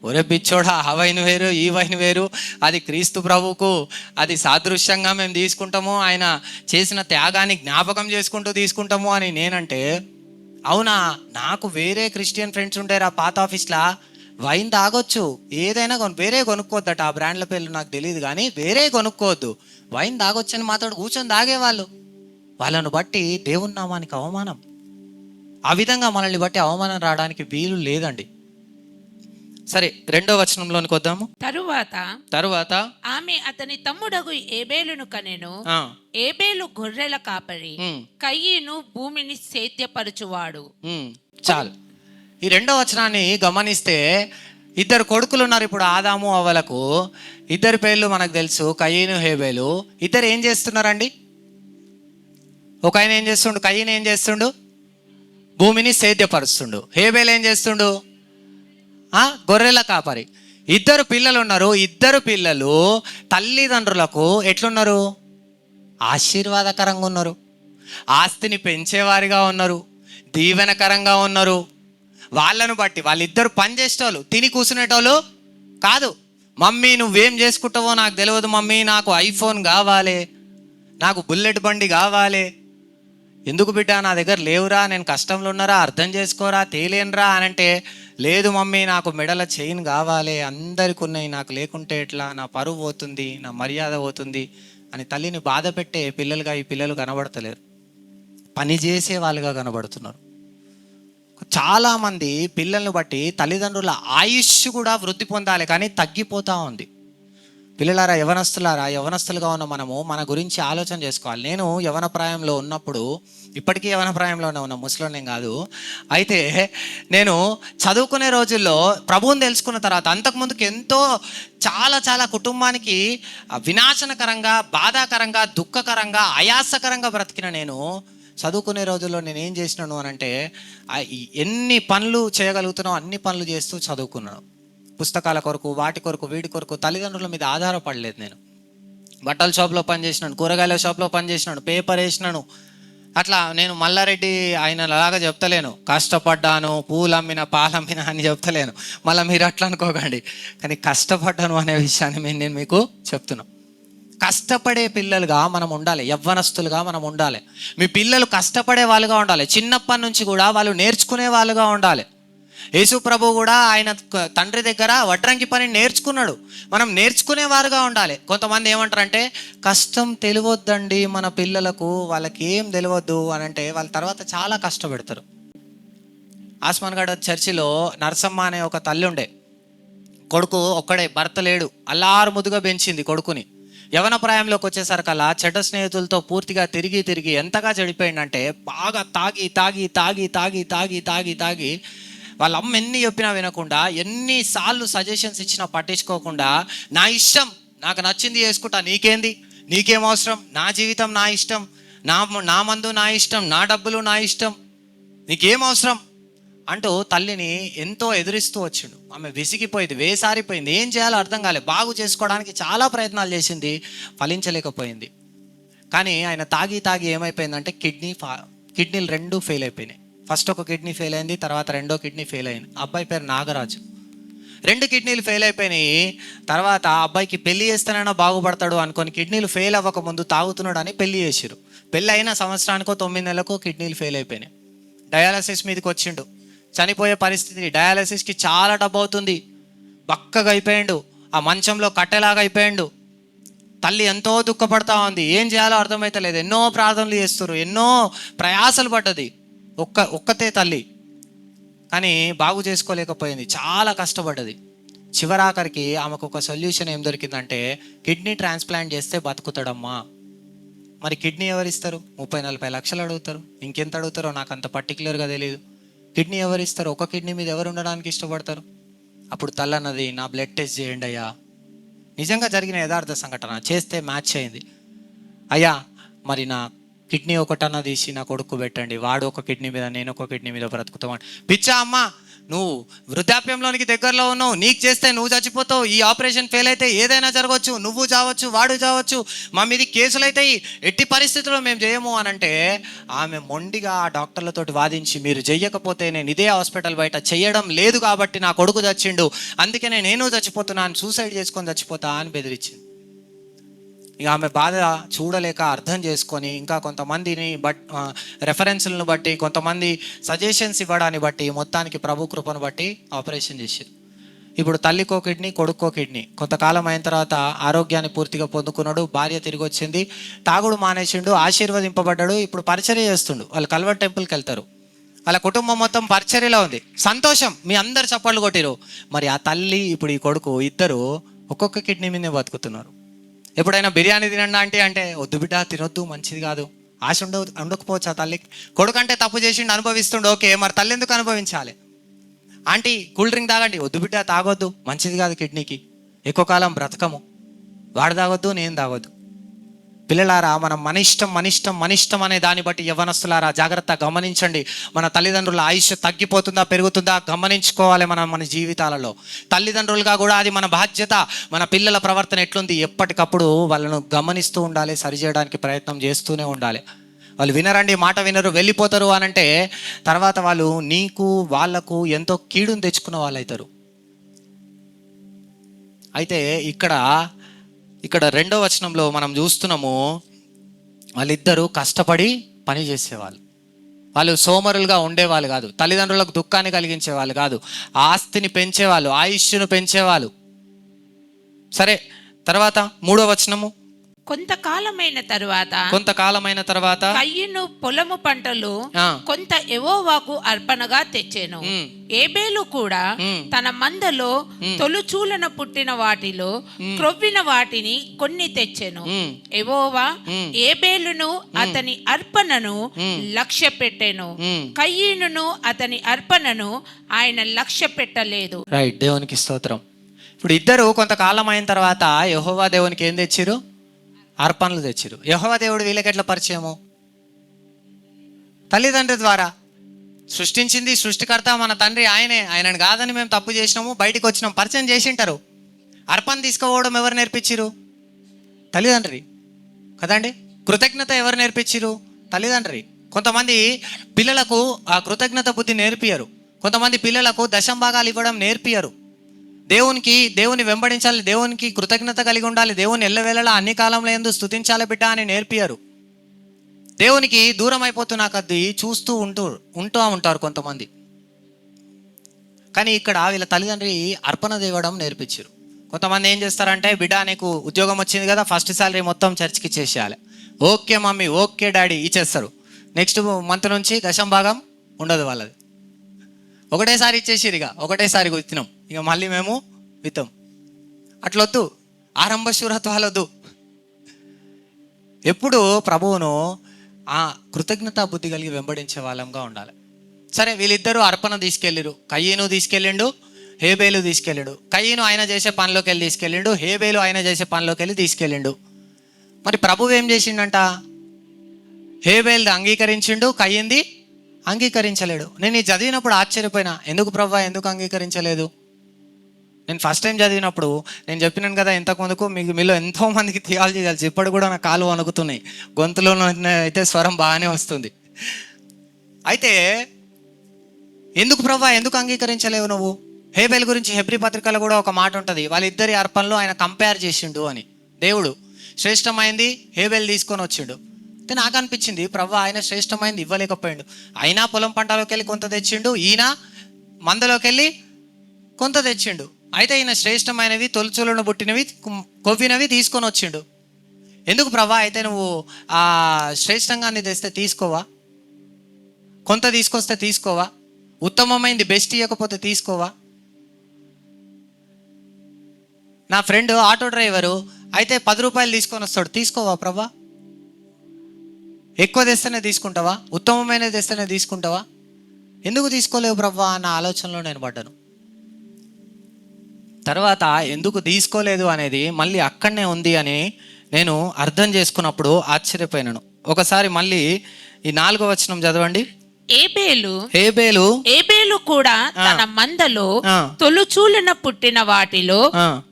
ఒరే పిచ్చోడా, ఆ వైన్ వేరు, ఈ వైన్ వేరు, అది క్రీస్తు ప్రభువుకు అది సాదృశ్యంగా మేము తీసుకుంటాము, ఆయన చేసిన త్యాగాన్ని జ్ఞాపకం చేసుకుంటూ తీసుకుంటాము అని నేనంటే, అవునా, నాకు వేరే క్రిస్టియన్ ఫ్రెండ్స్ ఉంటారు ఆ పాత ఆఫీస్లో, వైన్ తాగొచ్చు, ఏదైనా వేరే కొనుక్కోవద్దట, ఆ బ్రాండ్ల పేర్లు నాకు తెలియదు కానీ వేరే కొనుక్కోవద్దు, వైన్ తాగొచ్చు అని మాతో కూర్చొని తాగేవాళ్ళు. వాళ్ళను బట్టి దేవుని నామానికి అవమానం. ఆ విధంగా మనల్ని బట్టి అవమానం రావడానికి వీలు లేదండి. సరే, 2వ వచనంలోనికి వద్దాము. తరువాత ఆమె అతని తమ్ముడగు ఏబేలును కనెను. ఏబేలు గొర్రెల కాపరి, కయ్యను భూమిని సేద్యపరచువాడు. చాలు. ఈ 2వ వచనాన్ని గమనిస్తే, 2 కొడుకులు ఉన్నారు ఇప్పుడు ఆదాము అవ్వలకు. 2 పేర్లు మనకు తెలుసు, కయ్యను, హేబేలు. 2 ఏం చేస్తున్నారండి? ఒక ఆయన ఏం చేస్తుండు? కయ్యను ఏం చేస్తుండు? భూమిని సేద్యపరుస్తుండు. హేబేలు ఏం చేస్తుండు? గొర్రెల కాపరి. 2 పిల్లలు ఉన్నారు. 2 పిల్లలు తల్లిదండ్రులకు ఎట్లున్నారు? ఆశీర్వాదకరంగా ఉన్నారు, ఆస్తిని పెంచేవారిగా ఉన్నారు, దీవెనకరంగా ఉన్నారు. వాళ్ళను బట్టి వాళ్ళిద్దరు పని చేసేటోళ్ళు, తిని కూర్చునేటోళ్ళు కాదు. మమ్మీ నువ్వేం చేసుకుంటావో నాకు తెలియదు మమ్మీ, నాకు ఐఫోన్ కావాలి, నాకు బుల్లెట్ బండి కావాలి. ఎందుకు బిడ్డ, నా దగ్గర లేవురా, నేను కష్టంలో ఉన్నారా, అర్థం చేసుకోరా, తేలేనరా అని అంటే, లేదు మమ్మీ నాకు మెడల చైన్ కావాలి, అందరికి ఉన్నాయి, నాకు లేకుంటే ఎట్లా, నా పరువు పోతుంది, నా మర్యాద పోతుంది అని తల్లిని బాధ పెట్టే పిల్లలుగా ఈ పిల్లలు కనబడతలేరు, పని చేసే వాళ్ళుగా కనబడుతున్నారు. చాలామంది పిల్లల్ని బట్టి తల్లిదండ్రుల ఆయుష్ కూడా వృద్ధి పొందాలి కానీ తగ్గిపోతూ ఉంది. పిల్లలారా, యవనస్తులుగా ఉన్న మనము మన గురించి ఆలోచన చేసుకోవాలి. నేను యవన ప్రాయంలో ఉన్నప్పుడు, ఇప్పటికీ యవన ప్రాయంలోనే ఉన్న, ముసలిని కాదు. అయితే నేను చదువుకునే రోజుల్లో ప్రభువుని తెలుసుకున్న తర్వాత, అంతకుముందుకు ఎంతో చాలా కుటుంబానికి వినాశనకరంగా, బాధాకరంగా, దుఃఖకరంగా, ఆయాసకరంగా బ్రతికిన నేను చదువుకునే రోజుల్లో నేను ఏం చేసినాను అని అంటే, ఎన్ని పనులు చేయగలుగుతున్నావు అన్ని పనులు చేస్తూ చదువుకున్నాను. పుస్తకాల కొరకు, వాటి కొరకు, వీటి కొరకు తల్లిదండ్రుల మీద ఆధారపడలేదు. నేను బట్టల షాప్లో పనిచేసినాను, కూరగాయల షాప్లో పనిచేసినాను, పేపర్ వేసినాను. అట్లా నేను మల్లారెడ్డి ఆయన లాగా చెప్తలేను, కష్టపడ్డాను, పూలు అమ్మిన, పాలమ్మిన అని చెప్తలేను. మళ్ళీ మీరు అట్లా అనుకోకండి. కానీ కష్టపడ్డాను అనే విషయాన్ని నేను మీకు చెప్తున్నాను. కష్టపడే పిల్లలుగా మనం ఉండాలి, యవ్వనస్తులుగా మనం ఉండాలి. మీ పిల్లలు కష్టపడే వాళ్ళుగా ఉండాలి. చిన్నప్పటి నుంచి కూడా వాళ్ళు నేర్చుకునే వాళ్ళుగా ఉండాలి. యేసు ప్రభు కూడా ఆయన తండ్రి దగ్గర వడ్రంగి పని నేర్చుకున్నాడు. మనం నేర్చుకునేవారుగా ఉండాలి. కొంతమంది ఏమంటారంటే కష్టం తెలియవద్దండి మన పిల్లలకు, వాళ్ళకి ఏం తెలియవద్దు అని అంటే వాళ్ళ తర్వాత చాలా కష్టపెడతారు. ఆస్మాన్గఢ చర్చిలో నరసమ్మ అనే ఒక తల్లి ఉండే. కొడుకు ఒక్కడే, భర్త లేడు. అల్లారు ముద్దుగా పెంచింది కొడుకుని. యవన ప్రాయంలోకి వచ్చేసరికల్లా చెడ్డ స్నేహితులతో పూర్తిగా తిరిగి ఎంతగా చెడిపోయిందంటే బాగా తాగి వాళ్ళ అమ్మ ఎన్ని చెప్పినా వినకుండా, ఎన్నిసార్లు సజెషన్స్ ఇచ్చినా పట్టించుకోకుండా, నా ఇష్టం, నాకు నచ్చింది చేసుకుంటా, నీకేంది, నీకేం అవసరం, నా జీవితం నా ఇష్టం, నా మందు నా ఇష్టం, నా డబ్బులు నా ఇష్టం, నీకేం అవసరం అంటూ తల్లిని ఎంతో ఎదిరిస్తూ వచ్చిండు. ఆమె విసిగిపోయింది, వేసారిపోయింది, ఏం చేయాలో అర్థం కాలేదు. బాగు చేసుకోవడానికి చాలా ప్రయత్నాలు చేసింది, ఫలించలేకపోయింది. కానీ ఆయన తాగి ఏమైపోయిందంటే కిడ్నీలు 2 ఫెయిల్ అయిపోయినాయి. ఫస్ట్ ఒక కిడ్నీ ఫెయిల్ అయింది, తర్వాత 2వ కిడ్నీ ఫెయిల్ అయింది. అబ్బాయి పేరు నాగరాజు. 2 కిడ్నీలు ఫెయిల్ అయిపోయినాయి. తర్వాత అబ్బాయికి పెళ్లి చేస్తేనైనా బాగుపడతాడు అనుకొని కిడ్నీలు ఫెయిల్ అవ్వక ముందు తాగుతున్నాడు అని పెళ్లి చేసిరు. పెళ్ళి అయిన సంవత్సరానికో 9 నెలలకో కిడ్నీలు ఫెయిల్ అయిపోయినాయి. డయాలసిస్ మీదకి వచ్చిండు, చనిపోయే పరిస్థితి. డయాలసిస్కి చాలా డబ్బు అవుతుంది. బక్కగా అయిపోయాడు, ఆ మంచంలో కట్టెలాగా అయిపోయాడు. తల్లి ఎంతో దుఃఖపడతా ఉంది, ఏం చేయాలో అర్థమవుతలేదు. ఎన్నో ప్రార్థనలు చేస్తారు, ఎన్నో ప్రయాసలు పడ్డది ఒక్కతే తల్లి. కానీ బాగు చేసుకోలేకపోయింది, చాలా కష్టపడ్డది. చివరాఖరికి ఆమెకు ఒక సొల్యూషన్ ఏం దొరికిందంటే కిడ్నీ ట్రాన్స్ప్లాంట్ చేస్తే బతుకుతాడమ్మా. మరి కిడ్నీ ఎవరిస్తారు? 30-40 లక్షలు అడుగుతారు. ఇంకెంత అడుగుతారో నాకు అంత పర్టికులర్గా తెలియదు. కిడ్నీ ఎవరిస్తారు? ఒక కిడ్నీ మీద ఎవరు ఉండడానికి ఇష్టపడతారు? అప్పుడు తల్లి అన్నది, నా బ్లడ్ టెస్ట్ చేయండి అయ్యా. నిజంగా జరిగిన యథార్థ సంఘటన, చేస్తే మ్యాచ్ అయింది. అయ్యా మరి నా కిడ్నీ ఒకటన్నా తీసి నా కొడుకు పెట్టండి, వాడు ఒక కిడ్నీ మీద నేను ఒక కిడ్నీ మీద బ్రతుకుతామని. పిచ్చా అమ్మ, నువ్వు వృద్ధాప్యంలోనికి దగ్గరలో ఉన్నావు, నీకు చేస్తే నువ్వు చచ్చిపోతావు, ఈ ఆపరేషన్ ఫెయిల్ అయితే ఏదైనా జరగవచ్చు, నువ్వు చావచ్చు, వాడు చావచ్చు, మా మీద కేసులు అవుతాయి, ఎట్టి పరిస్థితుల్లో మేము చేయము అని అంటే ఆమె మొండిగా ఆ డాక్టర్లతోటి వాదించి, మీరు చెయ్యకపోతే నేను ఇదే హాస్పిటల్ బయట చేయడం లేదు కాబట్టి నా కొడుకు చచ్చిండు, అందుకనే నేను చచ్చిపోతున్నాను, సూసైడ్ చేసుకొని చచ్చిపోతా అని బెదిరించింది. ఇక ఆమె బాధ చూడలేక అర్థం చేసుకొని ఇంకా కొంతమందిని రెఫరెన్స్లను బట్టి, కొంతమంది సజెషన్స్ ఇవ్వడాన్ని బట్టి, మొత్తానికి ప్రభు కృపను బట్టి ఆపరేషన్ చేశారు. ఇప్పుడు తల్లికో కిడ్నీ, కొడుకో కిడ్నీ. కొంతకాలం అయిన తర్వాత ఆరోగ్యాన్ని పూర్తిగా పొందుకున్నాడు, భార్య తిరిగి వచ్చింది, తాగుడు మానేసిండు, ఆశీర్వదింపబడ్డాడు. ఇప్పుడు పరిచర్య చేస్తుండు. వాళ్ళు కల్వర్ టెంపుల్కి వెళ్తారు. వాళ్ళ కుటుంబం మొత్తం పరిచర్యలో ఉంది. సంతోషం, మీ అందరు చప్పట్లు కొట్టిరు. మరి ఆ తల్లి ఇప్పుడు ఈ కొడుకు ఇద్దరు ఒక్కొక్క కిడ్నీ మీదే బతుకుతున్నారు. ఎప్పుడైనా బిర్యానీ తినండి అంటే వద్దు బిడ్డ, తినొద్దు, మంచిది కాదు. ఆశ ఉండకపోవచ్చు ఆ తల్లికి. కొడుకు అంటే తప్పు చేసిండు, అనుభవిస్తుండు, ఓకే, మరి తల్లి ఎందుకు అనుభవించాలి? ఆంటీ కూల్ డ్రింక్ తాగండి, వద్దు బిడ్డ తాగొద్దు, మంచిది కాదు, కిడ్నీకి, ఎక్కువ కాలం బ్రతకము, వాడు తాగొద్దు, నేను తాగొద్దు. పిల్లలారా, మనం మన ఇష్టం అనే దాన్ని బట్టి యవ్వనస్తులారా జాగ్రత్త గమనించండి. మన తల్లిదండ్రుల ఆయుష్ తగ్గిపోతుందా పెరుగుతుందా గమనించుకోవాలి మన జీవితాలలో. తల్లిదండ్రులుగా కూడా అది మన బాధ్యత. మన పిల్లల ప్రవర్తన ఎట్లుంది ఎప్పటికప్పుడు వాళ్ళను గమనిస్తూ ఉండాలి, సరిచేయడానికి ప్రయత్నం చేస్తూనే ఉండాలి. వాళ్ళు వినరండి, మాట వినరు, వెళ్ళిపోతారు అని అంటే తర్వాత వాళ్ళు నీకు వాళ్ళకు ఎంతో కీడును తెచ్చుకున్న వాళ్ళు అవుతారు. అయితే ఇక్కడ 2వ వచనంలో మనం చూస్తున్నాము, వాళ్ళిద్దరూ కష్టపడి పని చేసేవాళ్ళు. వాళ్ళు సోమరులుగా ఉండేవాళ్ళు కాదు, తల్లిదండ్రులకు దుఃఖాన్ని కలిగించేవాళ్ళు కాదు, ఆస్తిని పెంచేవాళ్ళు, ఆయుష్ను పెంచేవాళ్ళు. సరే, తర్వాత 3వ వచనము, కొంతకాలమైన తరువాత కయ్యూను పొలము పంటలు కొంత యెహోవాకు అర్పణగా తెచ్చెను. ఏబేలు కూడా తన మందలో తొలుచూలన పుట్టిన వాటిలో క్రొవ్విన వాటిని కొన్ని తెచ్చెను. యెహోవా ఏబేలును అతని అర్పణను లక్ష్య పెట్టెను, కయ్యూనును అతని అర్పణను ఆయన లక్ష్య పెట్టలేదు. రైట్, దేవునికి స్తోత్రం. ఇప్పుడు ఇద్దరు కొంతకాలం అయిన తర్వాత యెహోవా దేవునికి ఏం తెచ్చిరు? అర్పణలు తెచ్చిరు. యెహోవా దేవుడు వీళ్ళకి ఎట్లా పరిచయము? తల్లిదండ్రి ద్వారా. సృష్టించింది సృష్టికర్త మన తండ్రి ఆయనను కాదని మేము తప్పు చేసినాము, బయటికి వచ్చినాం, పరిచయం చేసింటారు. అర్పణ తీసుకుపోవడం ఎవరు నేర్పించిరు? తల్లిదండ్రి కదండి. కృతజ్ఞత ఎవరు నేర్పించిరు? తల్లిదండ్రి. కొంతమంది పిల్లలకు ఆ కృతజ్ఞత బుద్ధి నేర్పియరు. కొంతమంది పిల్లలకు దశంభాగాలు ఇవ్వడం నేర్పియరు. దేవుని వెంబడించాలి, దేవునికి కృతజ్ఞత కలిగి ఉండాలి, దేవుని ఎల్లవేళలా అన్ని కాలంలో యందు స్తుతించాలి బిడ్డ అని నేర్పియరు. దేవునికి దూరం అయిపోతున్నా కొద్దీ చూస్తూ ఉంటారు కొంతమంది. కానీ ఇక్కడ వీళ్ళ తల్లిదండ్రి అర్పణ తేవడం నేర్పించారు. కొంతమంది ఏం చేస్తారంటే, బిడ్డ నీకు ఉద్యోగం వచ్చింది కదా, ఫస్ట్ శాలరీ మొత్తం చర్చ్కి ఇచ్చేసేయాలి. ఓకే మమ్మీ, ఓకే డాడీ ఇచ్చేస్తారు. నెక్స్ట్ మంత్ నుంచి దశం భాగం ఉండదు వాళ్ళది. ఒకటేసారి ఇచ్చేసిరు, ఇక ఒకటేసారి విత్తినాం, ఇక మళ్ళీ మేము విత్తాం. అట్లొద్దు, ఆరంభ శూరత్వాలొద్దు. ఎప్పుడు ప్రభువును ఆ కృతజ్ఞతా బుద్ధి కలిగి వెంబడించే వాళ్ళంగా ఉండాలి. సరే, వీళ్ళిద్దరూ అర్పణ తీసుకెళ్ళిరు. కయ్యను తీసుకెళ్ళిండు, హేబేలు తీసుకెళ్ళిండు. కయ్యను ఆయన చేసే పనిలోకి వెళ్ళి తీసుకెళ్ళిండు, హేబేలు ఆయన చేసే పనిలోకి వెళ్ళి తీసుకెళ్ళిండు. మరి ప్రభువు ఏం చేసిండంట? హేబేల్ది అంగీకరించిండు, కయ్యింది అంగీకరించలేడు. నేను ఇది చదివినప్పుడు ఆశ్చర్యపోయినా, ఎందుకు ప్రభువా ఎందుకు అంగీకరించలేదు? నేను ఫస్ట్ టైం చదివినప్పుడు నేను చెప్పినాను కదా ఇంతకుముందుకు, మీలో ఎంతోమందికి థియాలజీ తెలుసు. ఇప్పుడు కూడా నా కాలు వణుకుతున్నాయి, గొంతులో అయితే స్వరం బాగానే వస్తుంది. అయితే ఎందుకు ప్రభువా ఎందుకు అంగీకరించలేవు నువ్వు? హేబేల్ గురించి హెబ్రీ పత్రికలో కూడా ఒక మాట ఉంటుంది, వాళ్ళిద్దరి అర్పణలో ఆయన కంపేర్ చేసిండు అని. దేవుడు శ్రేష్టమైంది హేబేల్ తీసుకొని వచ్చిండు. అయితే నాకు అనిపించింది, ప్రభువా ఆయన శ్రేష్టమైంది ఇవ్వలేకపోయిండు. అయినా పొలం పంటలోకి వెళ్ళి కొంత తెచ్చిండు, ఈయన మందలోకి వెళ్ళి కొంత తెచ్చిండు. అయితే ఈయన శ్రేష్టమైనవి, తొలుచులను పుట్టినవి, కొవ్వినవి తీసుకొని వచ్చిండు. ఎందుకు ప్రభువా అయితే నువ్వు ఆ శ్రేష్టంగా తెస్తే తీసుకోవా? కొంత తీసుకొస్తే తీసుకోవా? ఉత్తమమైంది బెస్ట్ ఇవ్వకపోతే తీసుకోవా? నా ఫ్రెండ్ ఆటో డ్రైవరు అయితే 10 రూపాయలు తీసుకొని వస్తాడు, తీసుకోవా ప్రభా? ఎక్కువ తెస్తేనే తీసుకుంటావా? ఉత్తమమైనది తెస్తేనే తీసుకుంటావా? ఎందుకు తీసుకోలేవు ప్రభా అన్న ఆలోచనలో నేను పడ్డాను. తర్వాత ఎందుకు తీసుకోలేదు అనేది మళ్ళీ అక్కడనే ఉంది అని నేను అర్థం చేసుకున్నప్పుడు ఆశ్చర్యపోయినాను. ఒకసారి మళ్ళీ ఈ 4వ వచనం చదవండి. ఏబేలు కూడా తన మందలో తొలుచూలున పుట్టిన వాటిలో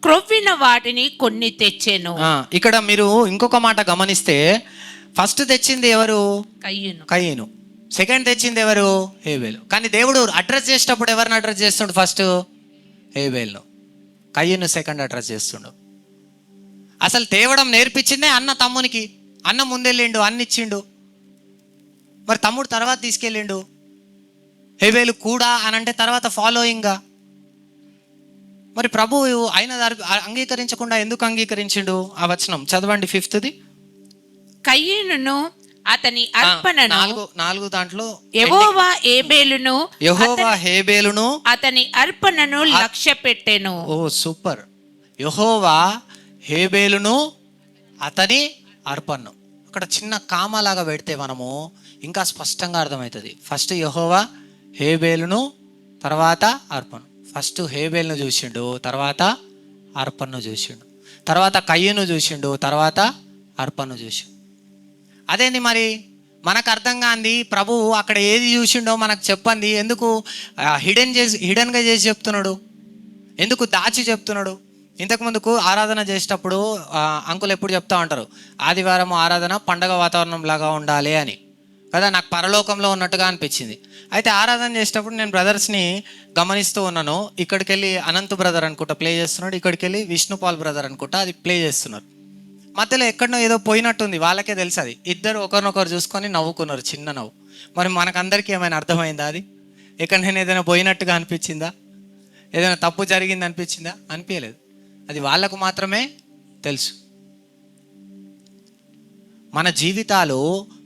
క్రొవ్విన వాటిని కొన్ని తెచ్చెను. ఇక్కడ మీరు ఇంకొక మాట గమనిస్తే, ఫస్ట్ తెచ్చింది ఎవరు? కయ్యను. సెకండ్ తెచ్చింది ఎవరు? హేబేలు. కానీ దేవుడు అడ్రస్ చేసేటప్పుడు ఎవరిని అడ్రస్ చేస్తుండు? ఫస్ట్ హేబేలును. కయ్యను సెకండ్ అడ్రస్ చేస్తుండు. అసలు తేవడం నేర్పించిందే అన్న తమ్మునికి. అన్న ముందెళ్ళిండు, అన్న ఇచ్చిండు. మరి తమ్ముడు తర్వాత తీసుకెళ్ళిండు. హేబేలు కూడా అని అంటే తర్వాత ఫాలోయింగ్గా. మరి ప్రభువు ఆయన అంగీకరించకుండా ఎందుకు అంగీకరించిండు? ఆ వచనం చదవండి, 5th. కయ్యను అతని అర్పణను 4 దాంట్లో యెహోవా హేబేలును అతని అర్పణను లక్ష్య పెట్టెను. ఓ సూపర్. యెహోవా హేబేలును అతని అర్పణను. అక్కడ చిన్న కామలాగా పెడితే మనము ఇంకా స్పష్టంగా అర్థమవుతుంది. ఫస్ట్ యెహోవా హేబేలును, తర్వాత అర్పణ. ఫస్ట్ హేబేలును చూసిండు, తర్వాత అర్పణను చూసిండు. తర్వాత కయ్యను చూసిండు, తర్వాత అర్పణను చూసిండు. అదేంది మరి మనకు అర్థం కాంది? ప్రభువు అక్కడ ఏది చూసిండో మనకు చెప్పండి. ఎందుకు హిడెన్గా చేసి చెప్తున్నాడు? ఎందుకు దాచి చెప్తున్నాడు? ఇంతకుముందుకు ఆరాధన చేసేటప్పుడు అంకులు ఎప్పుడు చెప్తా ఉంటారు, ఆదివారం ఆరాధన పండగ వాతావరణం లాగా ఉండాలి అని కదా. నాకు పరలోకంలో ఉన్నట్టుగా అనిపించింది. అయితే ఆరాధన చేసేటప్పుడు నేను బ్రదర్స్ని గమనిస్తూ ఉన్నాను. ఇక్కడికి వెళ్ళి అనంత్ బ్రదర్ అనుకుంటా ప్లే చేస్తున్నాడు, ఇక్కడికి వెళ్ళి విష్ణుపాల్ బ్రదర్ అనుకుంటా అది ప్లే చేస్తున్నారు. మధ్యలో ఎక్కడనో ఏదో పోయినట్టుంది, వాళ్ళకే తెలుసు. అది ఇద్దరు ఒకరినొకరు చూసుకొని నవ్వుకున్నారు, చిన్న నవ్వు. మరి మనకందరికీ ఏమైనా అర్థమైందా? అది ఎక్కడైనా ఏదైనా పోయినట్టుగా అనిపించిందా? ఏదైనా తప్పు జరిగింది అనిపించిందా? అనిపించలేదు. అది వాళ్ళకు మాత్రమే తెలుసు. మన జీవితాలు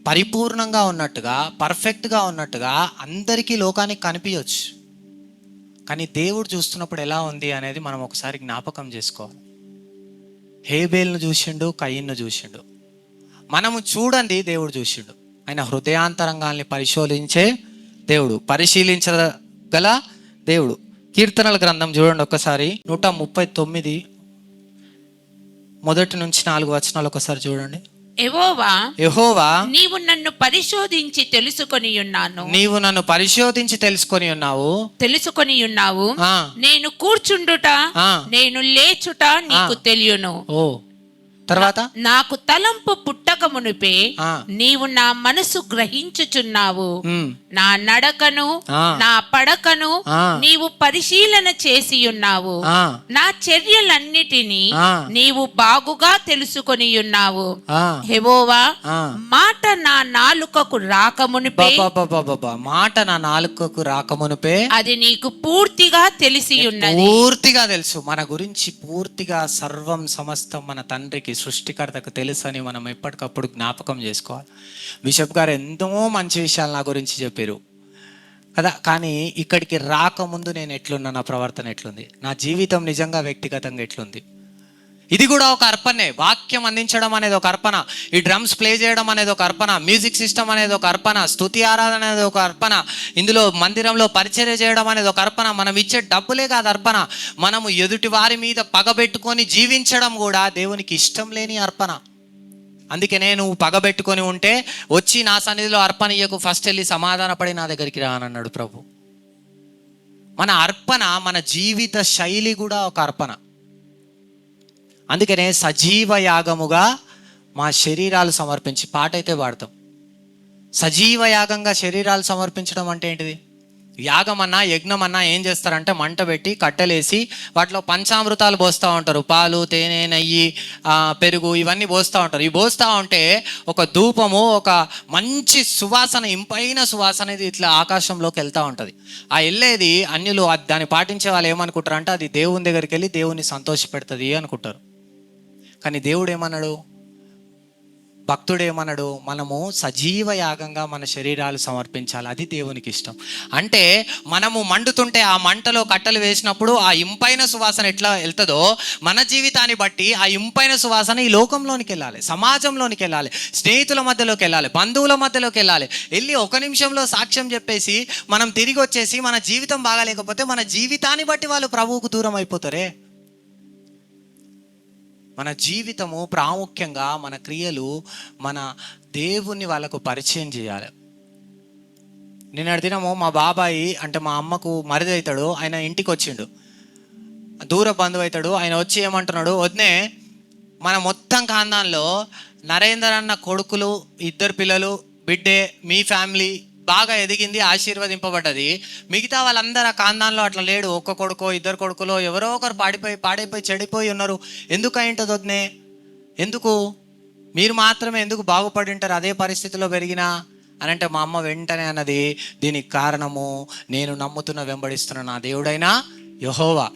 పరిపూర్ణంగా ఉన్నట్టుగా, పర్ఫెక్ట్గా ఉన్నట్టుగా అందరికీ లోకానికి కనిపించవచ్చు. కానీ దేవుడు చూస్తున్నప్పుడు ఎలా ఉంది అనేది మనం ఒకసారి జ్ఞాపకం చేసుకోవాలి. హేబేల్ను చూసిండు, కయ్యను చూసిండు. మనము చూడండి, దేవుడు చూసిండు. ఆయన హృదయాంతరంగాల్ని పరిశోధించే దేవుడు, పరిశీలించగల దేవుడు. కీర్తనల గ్రంథం చూడండి ఒకసారి, 139 మొదటి నుంచి 4 వచనాలు ఒకసారి చూడండి. యెహోవా నీవు నన్ను పరిశోధించి తెలుసుకొని ఉన్నావు. నేను కూర్చుండుట, నేను లేచుట నీకు తెలియను. తర్వాత నాకు తలంపు పుట్టక మునిపే నీవు నా మనసు గ్రహించుచున్నావు. నా నడకను ఆ. నా పడకను ఆ. నీవు పరిశీలన చేసి ఉన్నావు. ఆ. నా చర్యలన్నిటినీ ఆ. నీవు బాగుగా తెలుసుకొని ఉన్నావు. ఆ. యెహోవా, ఆ. మాట నా నాలుకకు రాకమునిపే బాబా మాట నా నాలుకకు రాకమునుపే అది నీకు పూర్తిగా తెలిసి ఉన్నది. పూర్తిగా తెలుసు. మన గురించి పూర్తిగా సర్వం సమస్తం మన తండ్రికి సృష్టికర్తకు తెలుసు అని మనం ఎప్పటికప్పుడు జ్ఞాపకం చేసుకోవాలి. బిషప్ గారు ఎంతో మంచి విషయాలు నా గురించి చెప్పారు కదా, కానీ ఇక్కడికి రాకముందు నేను ఎట్లున్నా, నా ప్రవర్తన ఎట్లుంది, నా జీవితం నిజంగా వ్యక్తిగతంగా ఎట్లుంది, ఇది కూడా ఒక అర్పణే. వాక్యం అందించడం అనేది ఒక అర్పణ, ఈ డ్రమ్స్ ప్లే చేయడం అనేది ఒక అర్పణ, మ్యూజిక్ సిస్టమ్ అనేది ఒక అర్పణ, స్తుతి ఆరాధన అనేది ఒక అర్పణ, ఇందులో మందిరంలో పరిచర్య చేయడం అనేది ఒక అర్పణ, మనం ఇచ్చే డబ్బులే కాదు అర్పణ, మనము ఎదుటి వారి మీద పగబెట్టుకొని జీవించడం కూడా దేవునికి ఇష్టం లేని అర్పణ. అందుకనే నువ్వు పగబెట్టుకొని ఉంటే వచ్చి నా సన్నిధిలో అర్పణ ఇయ్యకు, ఫస్ట్ వెళ్ళి సమాధానపడి నా దగ్గరికి రా అని అన్నాడు ప్రభు. మన అర్పణ, మన జీవిత శైలి కూడా ఒక అర్పణ. అందుకనే సజీవ యాగముగా మా శరీరాలు సమర్పించి, పాట అయితే పాడతాం. సజీవ యాగంగా శరీరాలు సమర్పించడం అంటే ఏంటిది? యాగం అన్నా యజ్ఞం అన్నా ఏం చేస్తారంటే మంట పెట్టి కట్టెలేసి వాటిలో పంచామృతాలు పోస్తూ ఉంటారు, పాలు, తేనె, నెయ్యి, పెరుగు, ఇవన్నీ పోస్తూ ఉంటారు. ఇవి పోస్తూ ఉంటే ఒక ధూపము, ఒక మంచి సువాసన, ఇంపైన సువాసన ఇది ఇట్లా ఆకాశంలోకి వెళ్తూ ఉంటుంది. ఆ వెళ్ళేది అన్యులు దాన్ని పాటించే వాళ్ళు ఏమనుకుంటారు అంటే అది దేవుని దగ్గరికి వెళ్ళి దేవుని సంతోషపెడుతుంది అనుకుంటారు. కానీ దేవుడు ఏమన్నాడు, భక్తుడు ఏమన్నాడు, మనము సజీవ యాగంగా మన శరీరాలు సమర్పించాలి, అది దేవునికి ఇష్టం. అంటే మనము మండుతుంటే ఆ మంటలో కట్టెలు వేసినప్పుడు ఆ ఇంపైన సువాసన ఎట్లా వెళ్తుందో మన జీవితాన్ని బట్టి ఆ ఇంపైన సువాసన ఈ లోకంలోనికి వెళ్ళాలి, సమాజంలోనికి వెళ్ళాలి, స్నేహితుల మధ్యలోకి వెళ్ళాలి, బంధువుల మధ్యలోకి వెళ్ళాలి. వెళ్ళి ఒక నిమిషంలో సాక్ష్యం చెప్పేసి మనం తిరిగి వచ్చేసి మన జీవితం బాగాలేకపోతే మన జీవితాన్ని బట్టి వాళ్ళు ప్రభువుకు దూరం అయిపోతారే. మన జీవితము ప్రాముఖ్యంగా, మన క్రియలు మన దేవుణ్ణి వాళ్ళకు పరిచయం చేయాలి. నిన్నటి దినము మా బాబాయి అంటే మా అమ్మకు మరిది అవుతాడు, ఆయన ఇంటికి వచ్చిండు, దూర బంధువు అవుతాడు. ఆయన వచ్చి ఏమంటున్నాడు, వద్నే మన మొత్తం ఖాందాన్లో నరేందర్ అన్న కొడుకులు, 2 పిల్లలు, బిడ్డే, మీ ఫ్యామిలీ బాగా ఎదిగింది, ఆశీర్వదింపబడ్డది. మిగతా వాళ్ళందరూ ఆ ఖాందాన్లో అట్లా లేడు. ఒక్క కొడుకో 2 కొడుకులో ఎవరో ఒకరు పాడైపోయి చెడిపోయి ఉన్నారు. ఎందుకు అయింటుంది వద్నే? ఎందుకు మీరు మాత్రమే ఎందుకు బాగుపడి ఉంటారు అదే పరిస్థితిలో పెరిగినా అని అంటే మా అమ్మ వెంటనే అన్నది, దీనికి కారణము నేను నమ్ముతున్న వెంబడిస్తున్న నా దేవుడైనా యెహోవా.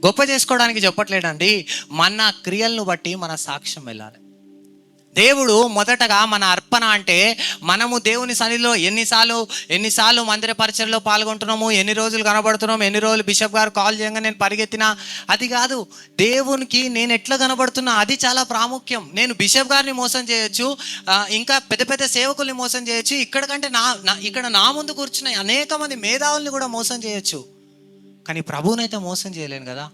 గొప్ప చేసుకోవడానికి చెప్పట్లేదండి, మన క్రియలను బట్టి మన సాక్ష్యం వెళ్ళాలి. దేవుడు మొదటగా మన అర్పణ అంటే మనము దేవుని సన్నిధిలో ఎన్నిసార్లు మందిర పరిచర్లో పాల్గొంటున్నాము, ఎన్ని రోజులు కనబడుతున్నాము, ఎన్ని రోజులు బిషప్ గారు కాల్ చేయగా నేను పరిగెత్తినా, అది కాదు. దేవునికి నేను ఎట్లా కనబడుతున్నా అది చాలా ప్రాముఖ్యం. నేను బిషప్ గారిని మోసం చేయొచ్చు, ఇంకా పెద్ద పెద్ద సేవకుల్ని మోసం చేయొచ్చు, ఇక్కడ నా ముందు కూర్చున్న అనేక మంది మేధావుల్ని కూడా మోసం చేయొచ్చు, కానీ ప్రభువునైతే మోసం చేయలేను కదా.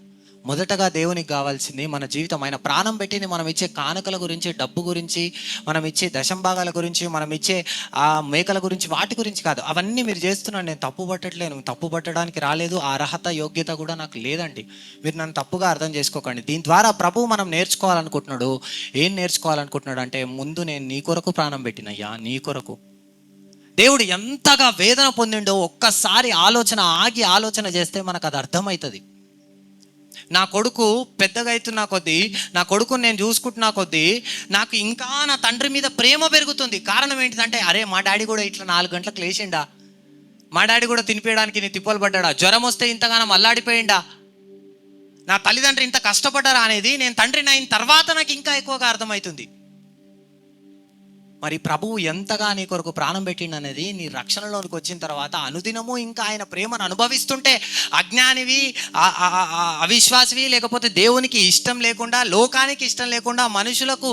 మొదటగా దేవునికి కావాల్సింది మన జీవితం. ఆయన ప్రాణం పెట్టింది మనం ఇచ్చే కానుకల గురించి, డబ్బు గురించి, మనం ఇచ్చే దశంభాగాల గురించి, మనం ఇచ్చే ఆ మేకల గురించి, వాటి గురించి కాదు. అవన్నీ మీరు చేస్తున్నాను, నేను తప్పు పట్టట్లేను, తప్పు పట్టడానికి రాలేదు, ఆ అర్హత యోగ్యత కూడా నాకు లేదండి. మీరు నన్ను తప్పుగా అర్థం చేసుకోకండి. దీని ద్వారా ప్రభువు మనం నేర్చుకోవాలనుకుంటున్నాడు. ఏం నేర్చుకోవాలనుకుంటున్నాడు అంటే, ముందు నేను నీ కొరకు ప్రాణం పెట్టినయ్యా, నీ కొరకు. దేవుడు ఎంతగా వేదన పొందిండో ఒక్కసారి ఆగి ఆలోచన చేస్తే మనకు అది అర్థమవుతుంది. నా కొడుకు పెద్దగా అవుతున్నా కొద్దీ, నా కొడుకుని నేను చూసుకుంటున్నా కొద్దీ నాకు ఇంకా నా తండ్రి మీద ప్రేమ పెరుగుతుంది. కారణం ఏంటిదంటే, అరే మా డాడీ కూడా ఇట్లా 4 గంటలకు లేచిండా, మా డాడీ కూడా తినిపించడానికి నీ తిప్పలు పడ్డా, జ్వరం వస్తే ఇంతగానో అల్లాడిపోయిండా, నా తల్లిదండ్రి ఇంత కష్టపడ్డారా అనేది నేను తండ్రిని అయిన తర్వాత నాకు ఇంకా ఎక్కువగా అర్థమవుతుంది. మరి ప్రభువు ఎంతగా నీ కొరకు ప్రాణం పెట్టిండు అనేది నీ రక్షణలోనికి వచ్చిన తర్వాత అనుదినము ఇంకా ఆయన ప్రేమను అనుభవిస్తుంటే, అజ్ఞానివి, అవిశ్వాసివి, లేకపోతే దేవునికి ఇష్టం లేకుండా, లోకానికి ఇష్టం లేకుండా, మనుషులకు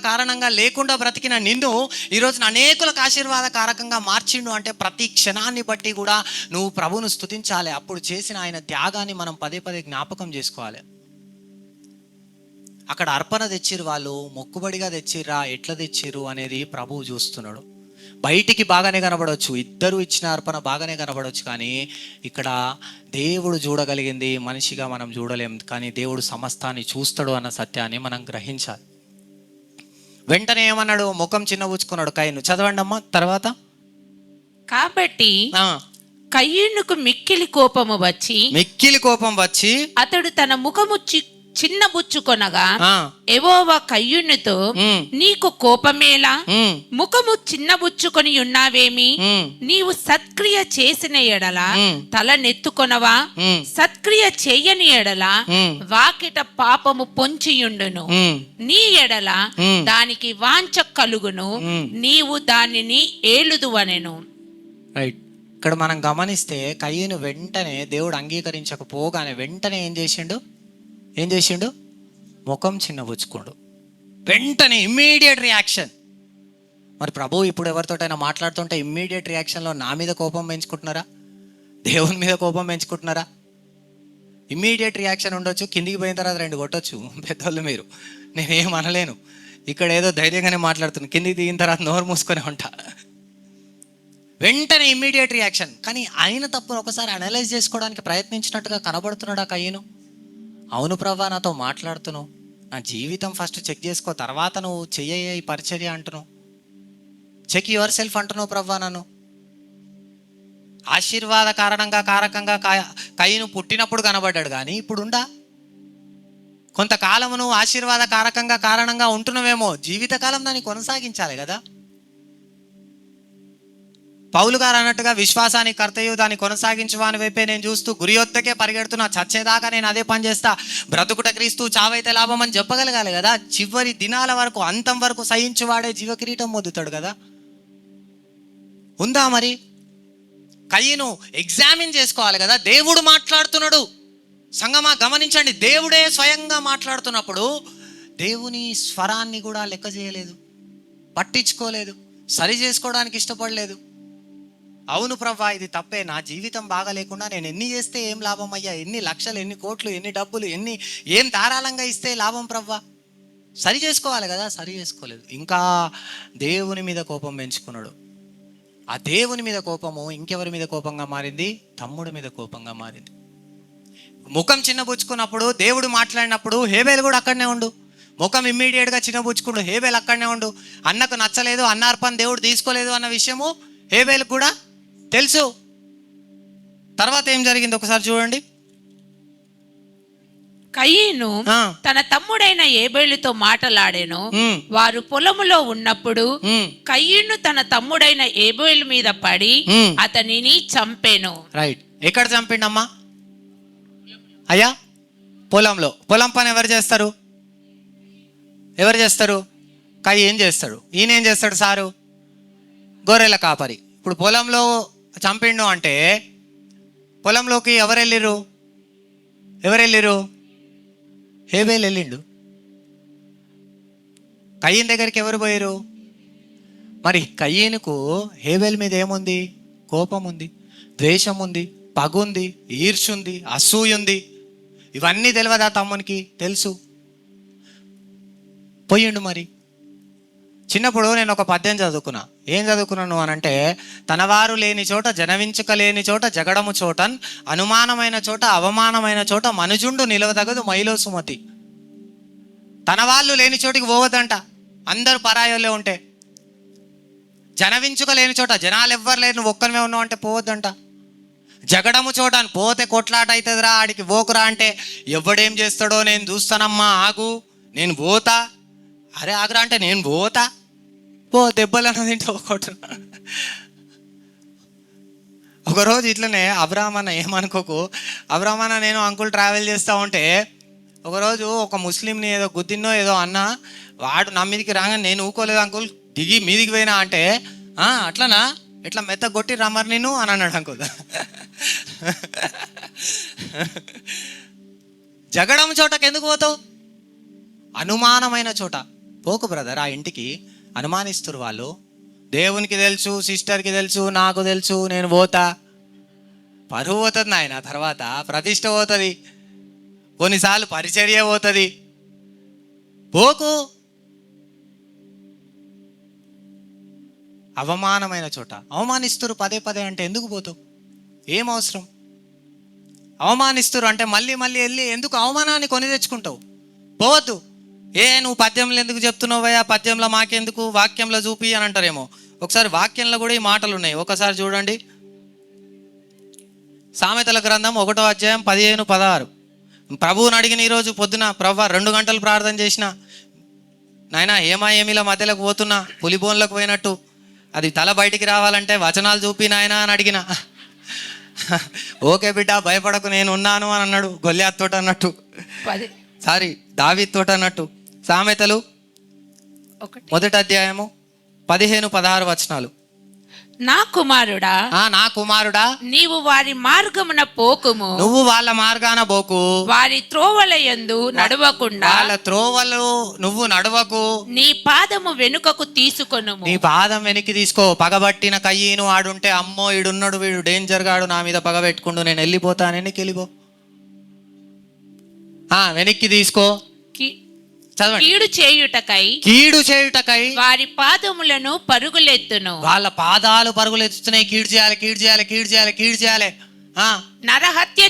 కారణంగా లేకుండా బ్రతికిన నిన్ను ఈరోజున అనేకులకు ఆశీర్వాదకారకంగా మార్చిండు అంటే ప్రతి క్షణాన్ని బట్టి కూడా నువ్వు ప్రభువును స్తుతించాలి. అప్పుడు చేసిన ఆయన త్యాగాన్ని మనం పదే జ్ఞాపకం చేసుకోవాలి. అక్కడ అర్పణ తెచ్చిరు, వాళ్ళు మొక్కుబడిగా తెచ్చిర్రా, ఎట్లా తెచ్చిర్రు అనేది ప్రభువు చూస్తున్నాడు. బయటికి బాగానే కనబడవచ్చు, ఇద్దరు ఇచ్చిన అర్పణ బాగానే కనబడవచ్చు, కానీ ఇక్కడ దేవుడు చూడగలిగింది మనిషిగా మనం చూడలేం, కానీ దేవుడు సమస్తాన్ని చూస్తాడు అన్న సత్యాన్ని మనం గ్రహించాలి. వెంటనే ఏమన్నాడు, ముఖం చిన్నబుచ్చుకున్నాడు కయీను. చదవండి అమ్మా తర్వాత. కాబట్టి ఆ, కయ్యూనుకు మిక్కిలి కోపము వచ్చి మిక్కిలి కోపం వచ్చి అతడు తన ముఖము చిన్నబుచ్చుకొనగా ఆ, యెహోవా కయ్యూనుతో ఉమ్, నీకు కోపమేలా, ఉమ్, ముఖము చిన్నబుచ్చుకొని ఉన్నావేమి? ఉమ్, నీవు సత్క్రియ చేసిన ఎడల ఉమ్, తల నెత్తుకొనవా? ఉమ్, సత్క్రియ చెయ్యని ఎడల ఉమ్, వాకిట పాపము పొంచియుండును. ఉమ్, నీ ఎడల ఉమ్. దానికి వాంఛ కలుగును, ఉమ్. నీవు దానిని ఏలుదువనెను. రైట్. ఇక్కడ మనం గమనిస్తే కయ్యను వెంటనే దేవుడు అంగీకరించకపోగానే వెంటనే ఏం చేసిండు? ముఖం చిన్నబుచ్చుకోడు. వెంటనే ఇమ్మీడియట్ రియాక్షన్. మరి ప్రభు ఇప్పుడు ఎవరితోటైనా మాట్లాడుతుంటే ఇమ్మీడియట్ రియాక్షన్లో నా మీద కోపం పెంచుకుంటున్నారా, దేవుని మీద కోపం పెంచుకుంటున్నారా? ఇమ్మీడియట్ రియాక్షన్ ఉండొచ్చు, కిందికి పోయిన తర్వాత 2 కొట్టొచ్చు పెద్దోళ్ళు మీరు, నేనేం అనలేను. ఇక్కడ ఏదో ధైర్యంగానే మాట్లాడుతున్నాను, కిందికి దిగిన తర్వాత నోరు మూసుకొని ఉంటా. వెంటనే ఇమ్మీడియట్ రియాక్షన్. కానీ ఆయన తప్పును ఒకసారి అనలైజ్ చేసుకోవడానికి ప్రయత్నించినట్టుగా కనబడుతున్నాడు ఆ కయ్యను. అవును ప్రభా, నాతో మాట్లాడుతున్నావు, నా జీవితం ఫస్ట్ చెక్ చేసుకో, తర్వాత నువ్వు చెయ్యే ఈ పరిచర్య అంటున్నావు, చెక్ యువర్ సెల్ఫ్ అంటున్నావు ప్రభా. నన్ను ఆశీర్వాద కారకంగా కయ్యను పుట్టినప్పుడు కనబడ్డాడు, కానీ ఇప్పుడుండా కొంతకాలము నువ్వు ఆశీర్వాద కారణంగా ఉంటున్నావేమో, జీవితకాలం దాన్ని కొనసాగించాలి కదా. పౌలు గారు అన్నట్టుగా విశ్వాసానికి కర్తయు దాన్ని కొనసాగించువాని వైపే నేను చూస్తూ గురి యొద్దకే పరిగెడుతున్నా, చచ్చేదాకా నేను అదే పని చేస్తా, బ్రతుకుట క్రీస్తు చావైతే లాభం అని చెప్పగలగాలి కదా. చివరి దినాల వరకు, అంతం వరకు సహించువాడే జీవకిరీటం పొందుతాడు కదా. ఉందా మరి? కయ్యను ఎగ్జామిన్ చేసుకోవాలి కదా. దేవుడు మాట్లాడుతున్నాడు, సంగమా గమనించండి, దేవుడే స్వయంగా మాట్లాడుతున్నప్పుడు దేవుని స్వరాన్ని కూడా లెక్క చేయలేదు, పట్టించుకోలేదు, సరి చేసుకోవడానికి ఇష్టపడలేదు. అవును ప్రభా, ఇది తప్పే, నా జీవితం బాగా లేకుండా నేను ఎన్ని చేస్తే ఏం లాభం అయ్యా, ఎన్ని లక్షలు, ఎన్ని కోట్లు, ఎన్ని డబ్బులు, ఏం ధారాళంగా ఇస్తే లాభం ప్రభా, సరి చేసుకోవాలి కదా. సరి చేసుకోలేదు, ఇంకా దేవుని మీద కోపం పెంచుకున్నాడు. ఆ దేవుని మీద కోపము ఇంకెవరి మీద కోపంగా మారింది? తమ్ముడి మీద కోపంగా మారింది. ముఖం చిన్నబుచ్చుకున్నప్పుడు, దేవుడు మాట్లాడినప్పుడు హేబేలు కూడా అక్కడనే ఉండు, ముఖం ఇమ్మీడియట్గా చిన్నబుచ్చుకుండు, హేబేలు అక్కడనే ఉండు. అన్నకు నచ్చలేదు, అన్న అర్పణ దేవుడు తీసుకోలేదు అన్న విషయము హేబేలుకు కూడా తెలుసు. తర్వాత ఏం జరిగింది ఒకసారి చూడండి. కయీను తన తమ్ముడైన ఏబేలుతో మాటలాడెను. వారు పొలములో ఉన్నప్పుడు కయీను తన తమ్ముడైన ఏబేలు మీద పడి అతనిని చంపెను. రైట్. ఎక్కడ చంపిండమ్మా? అయ్యా పొలంలో. పొలం పని ఎవరు చేస్తారు? కయ్యేం చేస్తాడు? ఈయన ఏం చేస్తాడు? సారు గొర్రెల కాపరి. ఇప్పుడు పొలంలో చంపిండు అంటే పొలంలోకి ఎవరు వెళ్ళిరు? హేబేలు వెళ్ళిండు. కయ్యన్ దగ్గరికి ఎవరు పోయారు? మరి కయ్యనుకు హేబేల్ మీద ఏముంది? కోపం ఉంది, ద్వేషం ఉంది, పగుంది, ఈర్ష్యుంది, అసూయుంది. ఇవన్నీ తెలియదా తమ్మునికి? తెలుసు. పోయిండు. మరి చిన్నప్పుడు నేను ఒక పద్యం చదువుకున్నా. ఏం చదువుకున్నాను అనంటే, తనవారు లేని చోట, జనవించుక లేని చోట, జగడము చోటన్, అనుమానమైన చోట, అవమానమైన చోట, మనుజుండు నిలవదగదు మైలో సుమతి. తన వాళ్ళు లేని చోటికి పోవద్దంట, అందరూ పరాయోళ్ళే ఉంటే. జనవించుక లేని చోట, జనాలు ఎవ్వరు లేరు, నువ్వు ఒక్కరిమే ఉన్నావు అంటే పోవద్దంట. జగడము చోటని, పోతే కొట్లాట అవుతుందిరా, ఆడికి పోకురా అంటే, ఎవడేం చేస్తాడో నేను చూస్తానమ్మా, ఆగు, నేను పోతా. అరే ఆగురా అంటే, నేను పోతా, పో, దెబ్బలన్న తింటే ఒకటి. ఒకరోజు ఇట్లనే అబ్రాహ్మణ, ఏమనుకోకు, అబ్రాహ్మణ నేను అంకుల్ ట్రావెల్ చేస్తూ ఉంటే ఒకరోజు ఒక ముస్లింని ఏదో గుద్దిన్నో ఏదో అన్నా, వాడు నా మీదికి రాగానే నేను ఊకోలేదు అంకుల్, దిగి మీదికి పోయినా అంటే, అట్లనా, ఎట్లా మెత్త కొట్టి రమ్మరు నేను అని అన్నాడు అంకుల్. జగడం చోటకి ఎందుకు పోతావు? అనుమానమైన చోట పోకు బ్రదర్. ఆ ఇంటికి అనుమానిస్తున్నారు వాళ్ళు. దేవునికి తెలుసు, సిస్టర్కి తెలుసు, నాకు తెలుసు, నేను పోతా. పరువు పోతుంది నాయన, తర్వాత ప్రతిష్ట పోతుంది, కొన్నిసార్లు పరిచర్య పోతుంది. పోకు. అవమానమైన చోట అవమానిస్తురు పదే అంటే ఎందుకు పోతావు? ఏం అవసరం? అవమానిస్తురు అంటే మళ్ళీ వెళ్ళి ఎందుకు అవమానాన్ని కొని తెచ్చుకుంటావు? పోవద్దు. నువ్వు పద్యంలో ఎందుకు చెప్తున్నావు భయ్యా, పద్యంలో మాకెందుకు, వాక్యంలో చూపి అని అంటారేమో. ఒకసారి వాక్యంలో కూడా ఈ మాటలు ఉన్నాయి. ఒకసారి చూడండి, సామెతల గ్రంథం 1వ అధ్యాయం 15-16. ప్రభువుని అడిగిన ఈరోజు పొద్దున, ప్రభువా 2 గంటలు ప్రార్థన చేసిన నాయనా, ఏమీల మధ్యలోకి పోతున్నా, పులిబోన్లకు పోయినట్టు, అది తల బయటికి రావాలంటే వచనాలు చూపి నాయనా అని అడిగిన. ఓకే బిడ్డ, భయపడకు, నేను ఉన్నాను అని అన్నాడు. గొల్లియాత్ తోట అన్నట్టు, దావీద్ తోట అన్నట్టు. సామెతలు 1వ అధ్యాయము 15-16 వచనాలు. నా కుమారుడా, నా కుమారుడా, నీవు వారి మార్గమున పోకుము, నువ్వు వాళ్ళ మార్గాన పోకు, వారి త్రోవల యందు నడవకుండా, వాళ్ళ త్రోవలు నువ్వు నడవకు, నీ పాదము వెనుకకు తీసుకొనుము. నీ పాదం వెనక్కి తీసుకో. పగబట్టిన కయ్యను ఆడుంటే, అమ్మో ఈడున్నాడు, వీడు డేంజర్ గాడు, నా మీద పగ పెట్టుకుండు, నేను వెళ్ళిపోతాను, వెనక్కి వెళ్ళిపో. వెనక్కి తీసుకో. కీడు చేయుటకై వారి పాదములను పరుగులెత్తును. వాళ్ళ పాదాలు పరుగులెత్తుతున్నాయి. కీడు చేయాలి. నరహత్య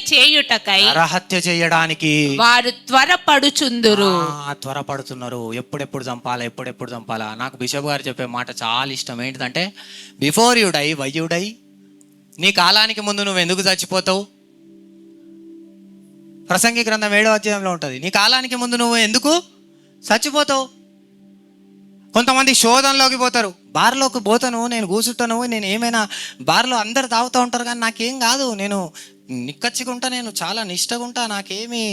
చేయడానికి వారు త్వరపడుతున్నారు. ఎప్పుడెప్పుడు చంపాలా. నాకు బిషప్ గారు చెప్పే మాట చాలా ఇష్టం. ఏంటిదంటే, before you die why you die. నీ కాలానికి ముందు నువ్వు ఎందుకు చచ్చిపోతావు? ప్రసంగి గ్రంథం 7వ అధ్యాయంలో ఉంటుంది. నీ కాలానికి ముందు నువ్వు ఎందుకు చచ్చిపోతావు? కొంతమంది శోధనలోకి పోతారు. బార్లోకి పోతాను, నేను కూర్చుంటాను, నేను ఏమైనా బార్లో అందరు తాగుతూ ఉంటారు కానీ నాకేం కాదు, నేను నిక్కచ్చిగా ఉంటా, నేను చాలా నిష్టగా ఉంటా, నాకేమి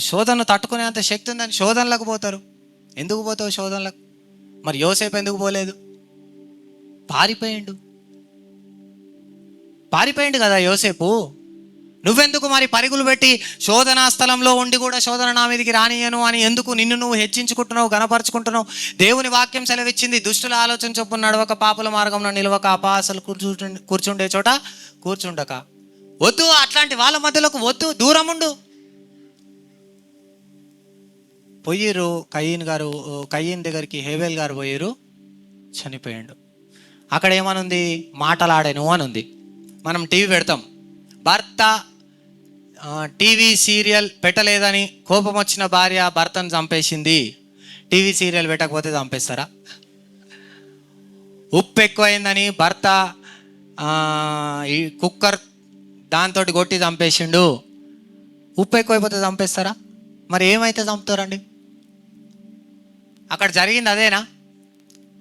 శోధన తట్టుకునేంత శక్తి ఉందని శోధనలకు పోతారు. ఎందుకు పోతావు శోధనలకు? మరి యోసేపు ఎందుకు పోలేదు? పారిపోయిండు కదా యోసేపు. నువ్వెందుకు మరి పరుగులు పెట్టి శోధనా స్థలంలో ఉండి కూడా శోధన నా మీదకి రానియను అని ఎందుకు నిన్ను నువ్వు హెచ్చించుకుంటున్నావు, గణపరుచుకుంటున్నావు? దేవుని వాక్యం సెలవిచ్చింది, దుష్టుల ఆలోచన చొప్పున నడవక, పాపుల మార్గంలో నిలవక, అపహాసలు కూర్చుండే చోట కూర్చుండక. వద్దు, అట్లాంటి వాళ్ళ మధ్యలోకి వద్దు, దూరం ఉండు. పోయిర్రు కయ్యన్ దగ్గరికి హేబేల్ గారు పోయిర్రు, చనిపోయాడు. అక్కడ ఏమనుంది? మాటలాడాను అని ఉంది. మనం టీవీ పెడతాం, భర్త టీవీ సీరియల్ పెట్టలేదని కోపం వచ్చిన భార్య భర్తను చంపేసింది. టీవీ సీరియల్ పెట్టకపోతే చంపేస్తారా? ఉప్పు ఎక్కువైందని భర్త ఈ కుక్కర్ దాంతో కొట్టి చంపేసిండు. ఉప్పు ఎక్కువైపోతే చంపేస్తారా? మరి ఏమైతే చంపుతారండి? అక్కడ జరిగింది అదేనా?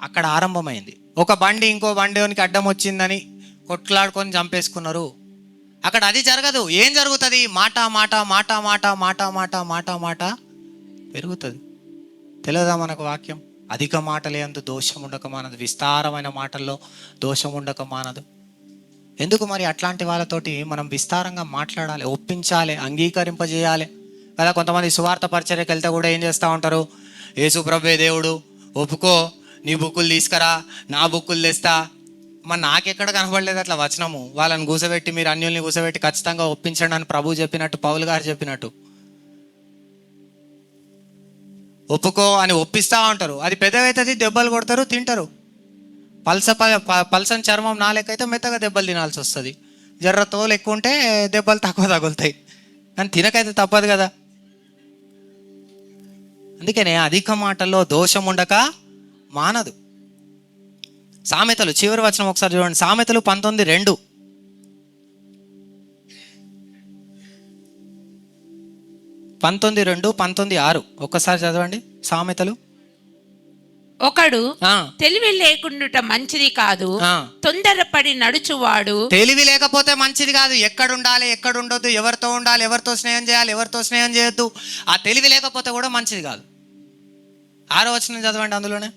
అక్కడ ఆరంభమైంది. ఒక బండి ఇంకో బండికి అడ్డం వచ్చిందని కొట్లాడుకొని చంపేసుకున్నారు. అక్కడ అది జరగదు. ఏం జరుగుతుంది? మాట పెరుగుతుంది. తెలియదా మనకు వాక్యం? అధిక మాటలే అందు దోషం ఉండక మానదు, విస్తారమైన మాటల్లో దోషం ఉండక మానదు. ఎందుకు మరి అట్లాంటి వాళ్ళతోటి మనం విస్తారంగా మాట్లాడాలి, ఒప్పించాలి, అంగీకరింపజేయాలి కదా. కొంతమంది సువార్త పరిచర్యకి వెళ్తే కూడా ఏం చేస్తూ ఉంటారు? యేసు ప్రభువే దేవుడు, ఒప్పుకో, నీ బుక్కులు తీసుకురా, నా బుక్కులు తెస్తా. మరి నాకెక్కడ కనపడలేదు అట్లా వచనము. వాళ్ళని కూసబెట్టి, మీరు అన్యుల్ని కూసబెట్టి ఖచ్చితంగా ఒప్పించండి అని ప్రభువు చెప్పినట్టు, పౌలు గారు చెప్పినట్టు ఒప్పుకో అని ఒప్పిస్తూ ఉంటారు. అది పెద్దగైతుంది, దెబ్బలు కొడతారు, తింటారు. పల్సన్ చర్మం నాలెక్కైతే మెత్తగా దెబ్బలు తినాల్సి వస్తుంది. జర్ర తోలు ఎక్కువ ఉంటే దెబ్బలు తక్కువ తగులుతాయి. కానీ తినకైతే తప్పదు కదా. అందుకనే అధిక మాటల్లో దోషం ఉండక మానదు. సామెతలు చివరి వచనం ఒకసారి చూడండి. సామెతలు 19:2. ఒక్కసారి చదవండి. సామెతలు. ఒకడు తెలివి లేకుండా మంచిది కాదు, తొందరపడి నడుచువాడు. తెలివి లేకపోతే మంచిది కాదు. ఎక్కడుండాలి, ఎక్కడుండొద్దు, ఎవరితో ఉండాలి, ఎవరితో స్నేహం చేయాలి, ఎవరితో స్నేహం చేయొద్దు, ఆ తెలివి లేకపోతే కూడా మంచిది కాదు. 6వ వచనం చదవండి. అందులోనే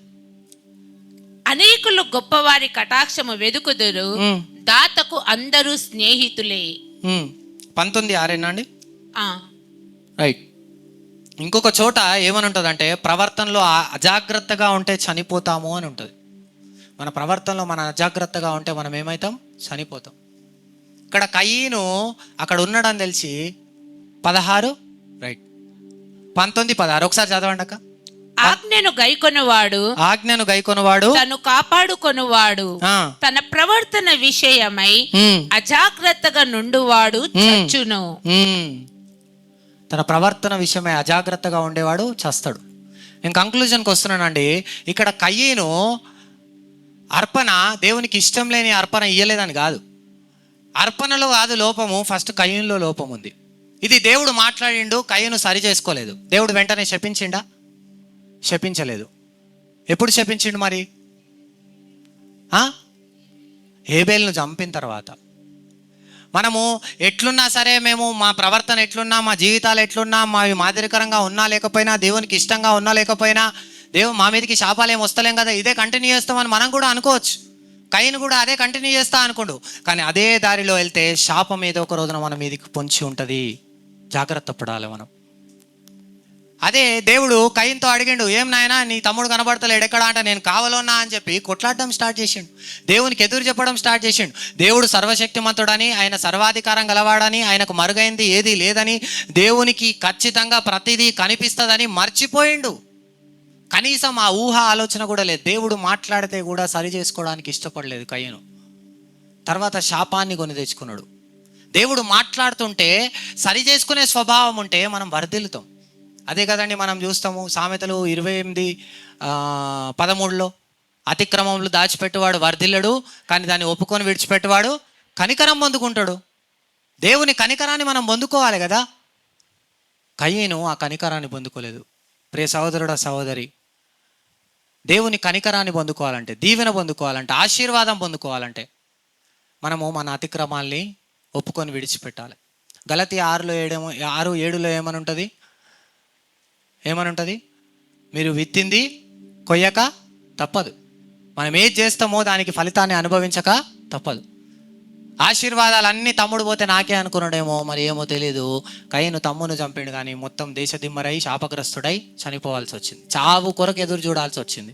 అనేకులు గొప్పవారి కటాక్షము వెదుకుదురు, దాతకు అందరూ స్నేహితులే. 19:6 అండి. రైట్. ఇంకొక చోట ఏమని ఉంటుంది అంటే, ప్రవర్తనలో అజాగ్రత్తగా ఉంటే చనిపోతాము అని ఉంటుంది. మన ప్రవర్తనలో మనం అజాగ్రత్తగా ఉంటే మనం ఏమవుతాం? చనిపోతాం. ఇక్కడ కయ్యను అక్కడ ఉన్నాడని తెలిసి 16 రైట్ 19:16 ఒకసారి చదవండి అక్క. ఆజ్ఞను గైకొనువాడు తను కాపాడుకొనువాడు, తన ప్రవర్తన విషయమై అజాగ్రత్తగా నుండువాడు చచ్చును. తన ప్రవర్తన విషయమై అజాగ్రత్తగా ఉండేవాడు చస్తాడు. నేను కంక్లూజన్కి వస్తున్నానండి. ఇక్కడ కయ్యను అర్పణ దేవునికి ఇష్టం లేని అర్పణ ఇయ్యలేదని కాదు, అర్పణలో కాదు లోపము, ఫస్ట్ కయ్యూనులో లోపం ఉంది. ఇది దేవుడు మాట్లాడిండు, కయ్యూను సరి చేసుకోలేదు. దేవుడు వెంటనే శపించిండా? శపించలేదు. ఎప్పుడు శపించిండు మరి? హేబేలును చంపిన తర్వాత. మనము ఎట్లున్నా సరే, మేము మా ప్రవర్తన ఎట్లున్నా, మా జీవితాలు ఎట్లున్నా, మావి మాదిరికరంగా ఉన్నా లేకపోయినా, దేవునికి ఇష్టంగా ఉన్నా లేకపోయినా, మా మీదకి శాపాలు ఏం వస్తలేం కదా, ఇదే కంటిన్యూ చేస్తామని మనం కూడా అనుకోవచ్చు. కయ్యూను కూడా అదే కంటిన్యూ చేస్తా అనుకోండు. కానీ అదే దారిలో వెళ్తే శాపం ఏదో ఒక రోజున మన మీదకి పొంచి ఉంటుంది. జాగ్రత్త పడాలి మనం. అదే దేవుడు కయ్యూనుతో అడిగిండు, ఏం నాయనా నీ తమ్ముడు కనబడతలేడు ఎక్కడ అంటే, నేను కావాలన్నా అని చెప్పి కొట్లాడడం స్టార్ట్ చేసిండు. దేవునికి ఎదురు చెప్పడం స్టార్ట్ చేసిండు. దేవుడు సర్వశక్తిమంతుడని, ఆయన సర్వాధికారం గలవాడని, ఆయనకు మరుగైంది ఏది లేదని, దేవునికి ఖచ్చితంగా ప్రతిదీ కనిపిస్తుందని మర్చిపోయిండు. కనీసం ఆ ఊహ ఆలోచన కూడా లేదు. దేవుడు మాట్లాడితే కూడా సరి చేసుకోవడానికి ఇష్టపడలేదు కయ్యూను. తర్వాత శాపాన్ని కొని తెచ్చుకున్నాడు. దేవుడు మాట్లాడుతుంటే సరి చేసుకునే స్వభావం ఉంటే మనం వర్ధిల్లుతాం. అదే కదండి మనం చూస్తాము సామెతలు 28:13 అతిక్రమములు దాచిపెట్టువాడు వర్ధిల్లడు, కానీ దాన్ని ఒప్పుకొని విడిచిపెట్టువాడు కనికరం పొందుకుంటాడు. దేవుని కనికరాన్ని మనం పొందుకోవాలి కదా. కయ్యూను ఆ కనికరాన్ని పొందుకోలేదు. ప్రియ సహోదరుడా సహోదరి, దేవుని కనికరాన్ని పొందుకోవాలంటే, దీవెన పొందుకోవాలంటే, ఆశీర్వాదం పొందుకోవాలంటే మనము మన అతిక్రమాల్ని ఒప్పుకొని విడిచిపెట్టాలి. గలతీ 6:7 ఏమనుంటుంది? మీరు విత్తింది కొయ్యక తప్పదు. మనం ఏది చేస్తామో దానికి ఫలితాన్ని అనుభవించక తప్పదు. ఆశీర్వాదాలన్నీ తమ్ముడు పోతే నాకే అనుకున్నాడేమో, మరి ఏమో తెలీదు. కయ్యూను తమ్మును చంపిండు, కానీ మొత్తం దేశదిమ్మరై శాపగ్రస్తుడై చనిపోవాల్సి వచ్చింది. చావు కొరకు ఎదురు చూడాల్సి వచ్చింది.